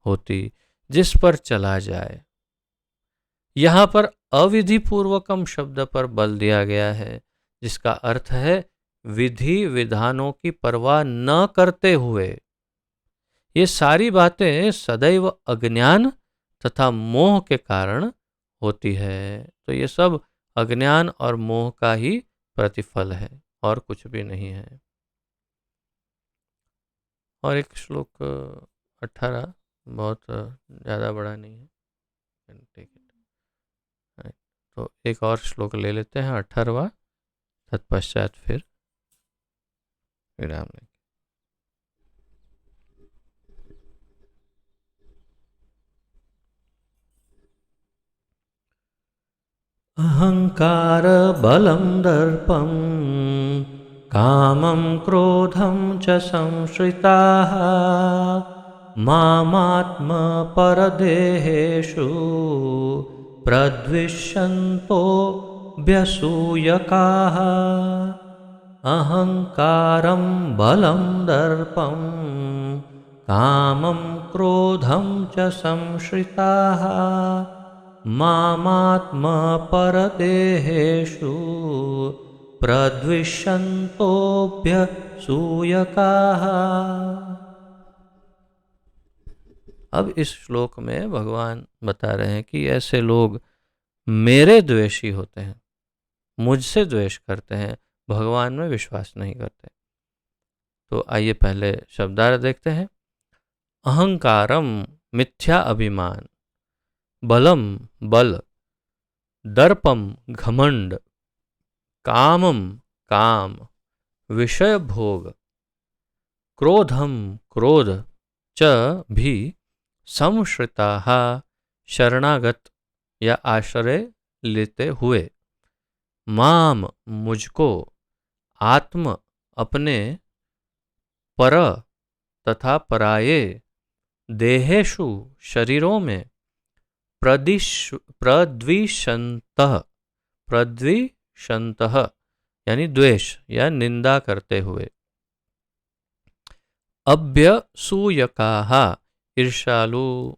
होती जिस पर चला जाए। यहाँ पर अविधि पूर्वकम शब्द पर बल दिया गया है, जिसका अर्थ है विधि विधानों की परवाह न करते हुए। ये सारी बातें सदैव अज्ञान तथा मोह के कारण होती है। तो ये सब अज्ञान और मोह का ही प्रतिफल है और कुछ भी नहीं है। और एक श्लोक 18, बहुत ज़्यादा बड़ा नहीं है, तो एक और श्लोक ले लेते हैं 18वां, तत्पश्चात फिर विराम लेंगे। अहंकार बलं दर्पं कामं क्रोधं च संश्रिताः मामात्मपरदेहेषु प्रद्विषन्तोऽभ्यसूयकाः। अहंकारं बलं दर्पं कामं क्रोधं च संश्रिताः मामात्मपरदेहेषु प्रद्विषन्तोऽभ्यसूयकाः। अब इस श्लोक में भगवान बता रहे हैं कि ऐसे लोग मेरे द्वेषी होते हैं, मुझसे द्वेष करते हैं, भगवान में विश्वास नहीं करते। तो आइए पहले शब्दार्थ देखते हैं। अहंकारम मिथ्या अभिमान, बलम बल, दर्पम घमंड, कामम काम, विषय भोग, क्रोधम क्रोध, च भी संश्रिताः शरणागत या आश्रय लेते हुए, माम मुझको, आत्म अपने, पर तथा पराये, देहेषु शरीरों में, प्रद्विषन्तः यानी द्वेष या निंदा करते हुए, अभ्यसूयकाः ईर्ष्यालु।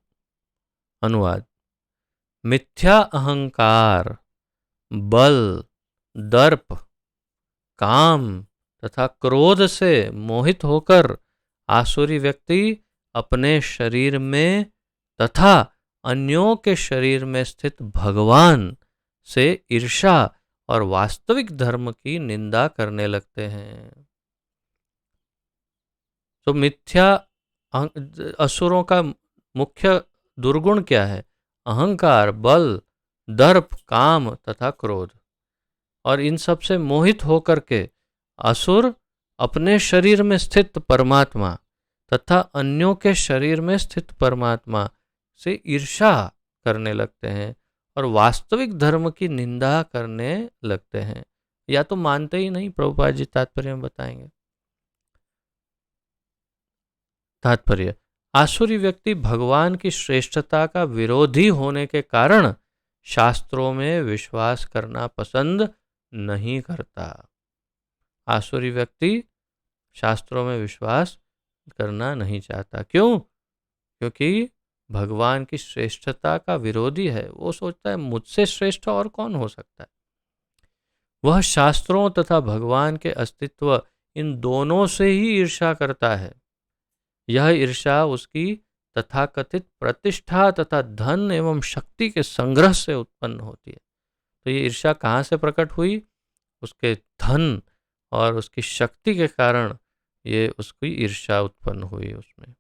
अनुवाद, मिथ्या अहंकार, बल, दर्प, काम तथा क्रोध से मोहित होकर आसुरी व्यक्ति अपने शरीर में तथा अन्यों के शरीर में स्थित भगवान से ईर्ष्या और वास्तविक धर्म की निंदा करने लगते हैं। तो मिथ्या असुरों का मुख्य दुर्गुण क्या है? अहंकार, बल, दर्प, काम तथा क्रोध। और इन सब से मोहित होकर के असुर अपने शरीर में स्थित परमात्मा तथा अन्यों के शरीर में स्थित परमात्मा से ईर्ष्या करने लगते हैं और वास्तविक धर्म की निंदा करने लगते हैं, या तो मानते ही नहीं। प्रभुपाद जी तात्पर्य में बताएंगे। तात्पर्य: आसुरी व्यक्ति भगवान की श्रेष्ठता का विरोधी होने के कारण शास्त्रों में विश्वास करना पसंद नहीं करता। आसुरी व्यक्ति शास्त्रों में विश्वास करना नहीं चाहता। क्यों? क्योंकि भगवान की श्रेष्ठता का विरोधी है। वो सोचता है मुझसे श्रेष्ठ और कौन हो सकता है। वह शास्त्रों तथा भगवान के अस्तित्व इन दोनों से ही ईर्ष्या करता है। यह ईर्ष्या उसकी तथाकथित प्रतिष्ठा तथा धन एवं शक्ति के संग्रह से उत्पन्न होती है। तो ये ईर्ष्या कहाँ से प्रकट हुई? उसके धन और उसकी शक्ति के कारण ये उसकी ईर्ष्या उत्पन्न हुई उसमें।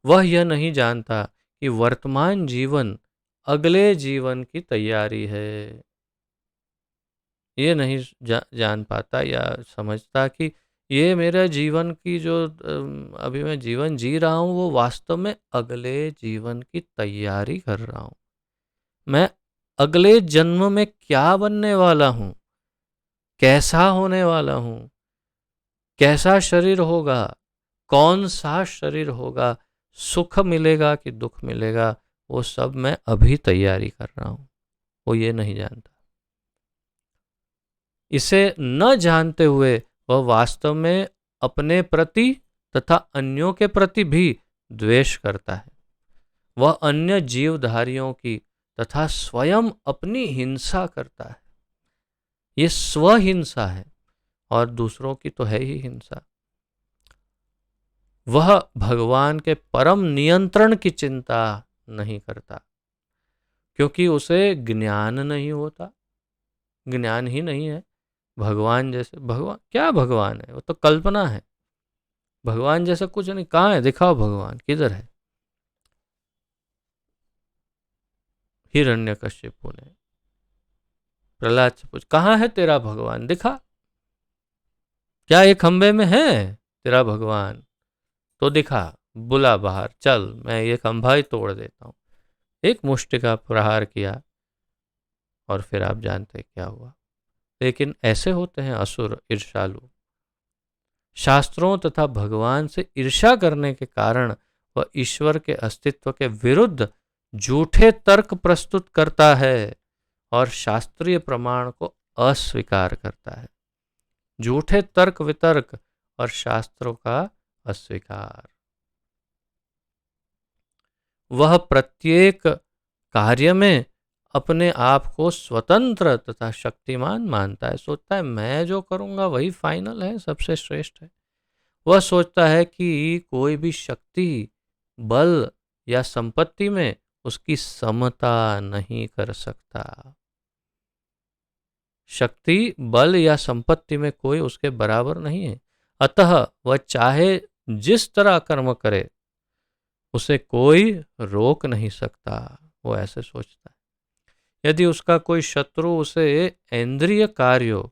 वह यह नहीं जानता कि वर्तमान जीवन अगले जीवन की तैयारी है। ये नहीं जान पाता या समझता कि ये मेरा जीवन की जो अभी मैं जीवन जी रहा हूँ वो वास्तव में अगले जीवन की तैयारी कर रहा हूँ। मैं अगले जन्म में क्या बनने वाला हूँ, कैसा होने वाला हूँ, कैसा शरीर होगा, कौन सा शरीर होगा, सुख मिलेगा कि दुख मिलेगा, वो सब मैं अभी तैयारी कर रहा हूँ। वो ये नहीं जानता। इसे न जानते हुए वह वास्तव में अपने प्रति तथा अन्यों के प्रति भी द्वेष करता है। वह अन्य जीवधारियों की तथा स्वयं अपनी हिंसा करता है। ये स्वहिंसा है और दूसरों की तो है ही हिंसा। वह भगवान के परम नियंत्रण की चिंता नहीं करता क्योंकि उसे ज्ञान नहीं होता। ज्ञान ही नहीं है। भगवान जैसे भगवान क्या भगवान है? वो तो कल्पना है। भगवान जैसा कुछ नहीं। कहाँ है? दिखाओ भगवान किधर है? हिरण्यकश्यपु ने प्रहलाद से पूछा, कहाँ है तेरा भगवान? दिखा। क्या ये खंबे में है तेरा भगवान? तो दिखा, बुला बाहर, चल मैं ये खंभा ही तोड़ देता हूँ। एक मुष्टि का प्रहार किया और फिर आप जानते क्या हुआ। लेकिन ऐसे होते हैं असुर, ईर्ष्यालु। शास्त्रों तथा भगवान से ईर्ष्या करने के कारण वह ईश्वर के अस्तित्व के विरुद्ध झूठे तर्क प्रस्तुत करता है और शास्त्रीय प्रमाण को अस्वीकार करता है। झूठे तर्क वितर्क और शास्त्रों का अस्वीकार। वह प्रत्येक कार्य में अपने आप को स्वतंत्र तथा शक्तिमान मानता है। सोचता है मैं जो करूँगा वही फाइनल है, सबसे श्रेष्ठ है। वह सोचता है कि कोई भी शक्ति, बल या संपत्ति में उसकी समता नहीं कर सकता। शक्ति, बल या संपत्ति में कोई उसके बराबर नहीं है। अतः वह चाहे जिस तरह कर्म करे उसे कोई रोक नहीं सकता। वो ऐसे सोचता है। यदि उसका कोई शत्रु उसे इंद्रिय कार्यों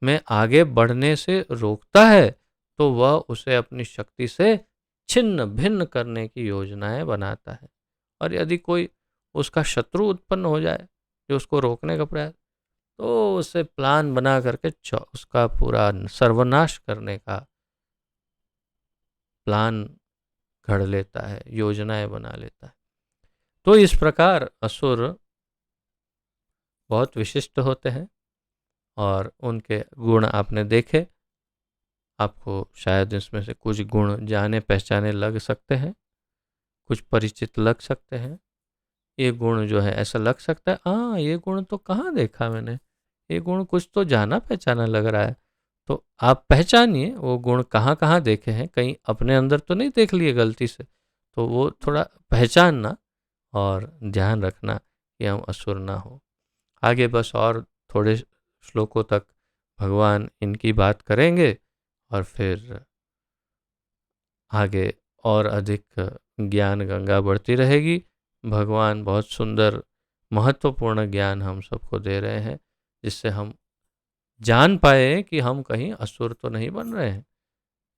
में आगे बढ़ने से रोकता है तो वह उसे अपनी शक्ति से छिन्न भिन्न करने की योजनाएं बनाता है। और यदि कोई उसका शत्रु उत्पन्न हो जाए जो उसको रोकने का प्रयास, तो उसे प्लान बना करके उसका पूरा सर्वनाश करने का प्लान घड़ लेता है, योजनाएं बना लेता है। तो इस प्रकार असुर बहुत विशिष्ट होते हैं और उनके गुण आपने देखे। आपको शायद इसमें से कुछ गुण जाने पहचाने लग सकते हैं, कुछ परिचित लग सकते हैं। ये गुण जो है ऐसा लग सकता है, हाँ ये गुण तो कहाँ देखा मैंने, ये गुण कुछ तो जाना पहचाना लग रहा है। तो आप पहचानिए वो गुण कहाँ कहाँ देखे हैं। कहीं अपने अंदर तो नहीं देख लिए गलती से, तो वो थोड़ा पहचानना और ध्यान रखना कि हम असुर ना हो। आगे बस और थोड़े श्लोकों तक भगवान इनकी बात करेंगे और फिर आगे और अधिक ज्ञान गंगा बढ़ती रहेगी। भगवान बहुत सुंदर महत्वपूर्ण ज्ञान हम सबको दे रहे हैं, जिससे हम जान पाए कि हम कहीं असुर तो नहीं बन रहे हैं,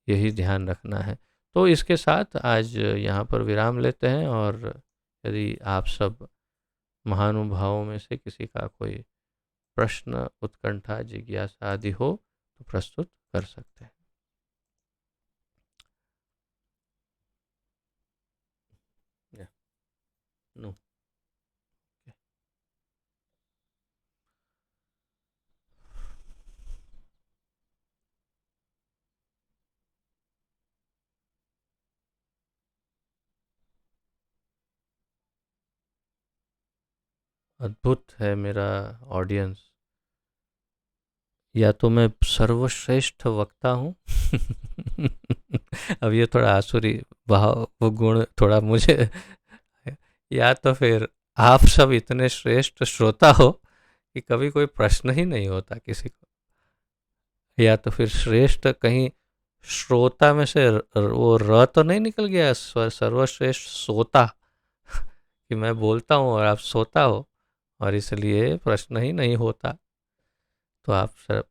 यही ध्यान रखना है। तो इसके साथ आज यहाँ पर विराम लेते हैं, और यदि आप सब महानुभावों में से किसी का कोई प्रश्न, उत्कंठा, जिज्ञासा आदि हो तो प्रस्तुत कर सकते हैं। Yeah. No. Okay. अद्भुत है मेरा ऑडियंस। या तो मैं सर्वश्रेष्ठ वक्ता हूँ अब ये थोड़ा आसुरी भाव, वो गुण थोड़ा मुझे या तो फिर आप सब इतने श्रेष्ठ श्रोता हो कि कभी कोई प्रश्न ही नहीं होता किसी को, या तो फिर श्रेष्ठ कहीं श्रोता में से वो र तो नहीं निकल गया, सर्वश्रेष्ठ सोता कि मैं बोलता हूँ और आप सोता हो, और इसलिए प्रश्न ही नहीं होता। तो आप सब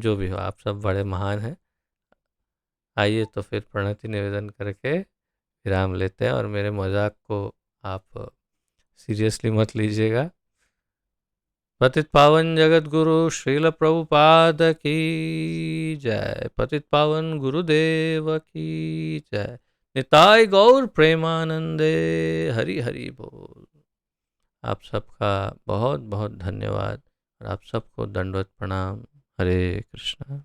जो भी हो, आप सब बड़े महान हैं। आइए तो फिर प्रणति निवेदन करके विराम लेते हैं, और मेरे मजाक को आप सीरियसली मत लीजिएगा। पतित पावन जगत गुरु श्रील प्रभुपाद की जय। पतित पावन गुरुदेव की जय। निताय गौर प्रेमानंदे। हरि हरि बोल। आप सबका बहुत बहुत धन्यवाद, और आप सबको दंडवत प्रणाम। हरे कृष्णा।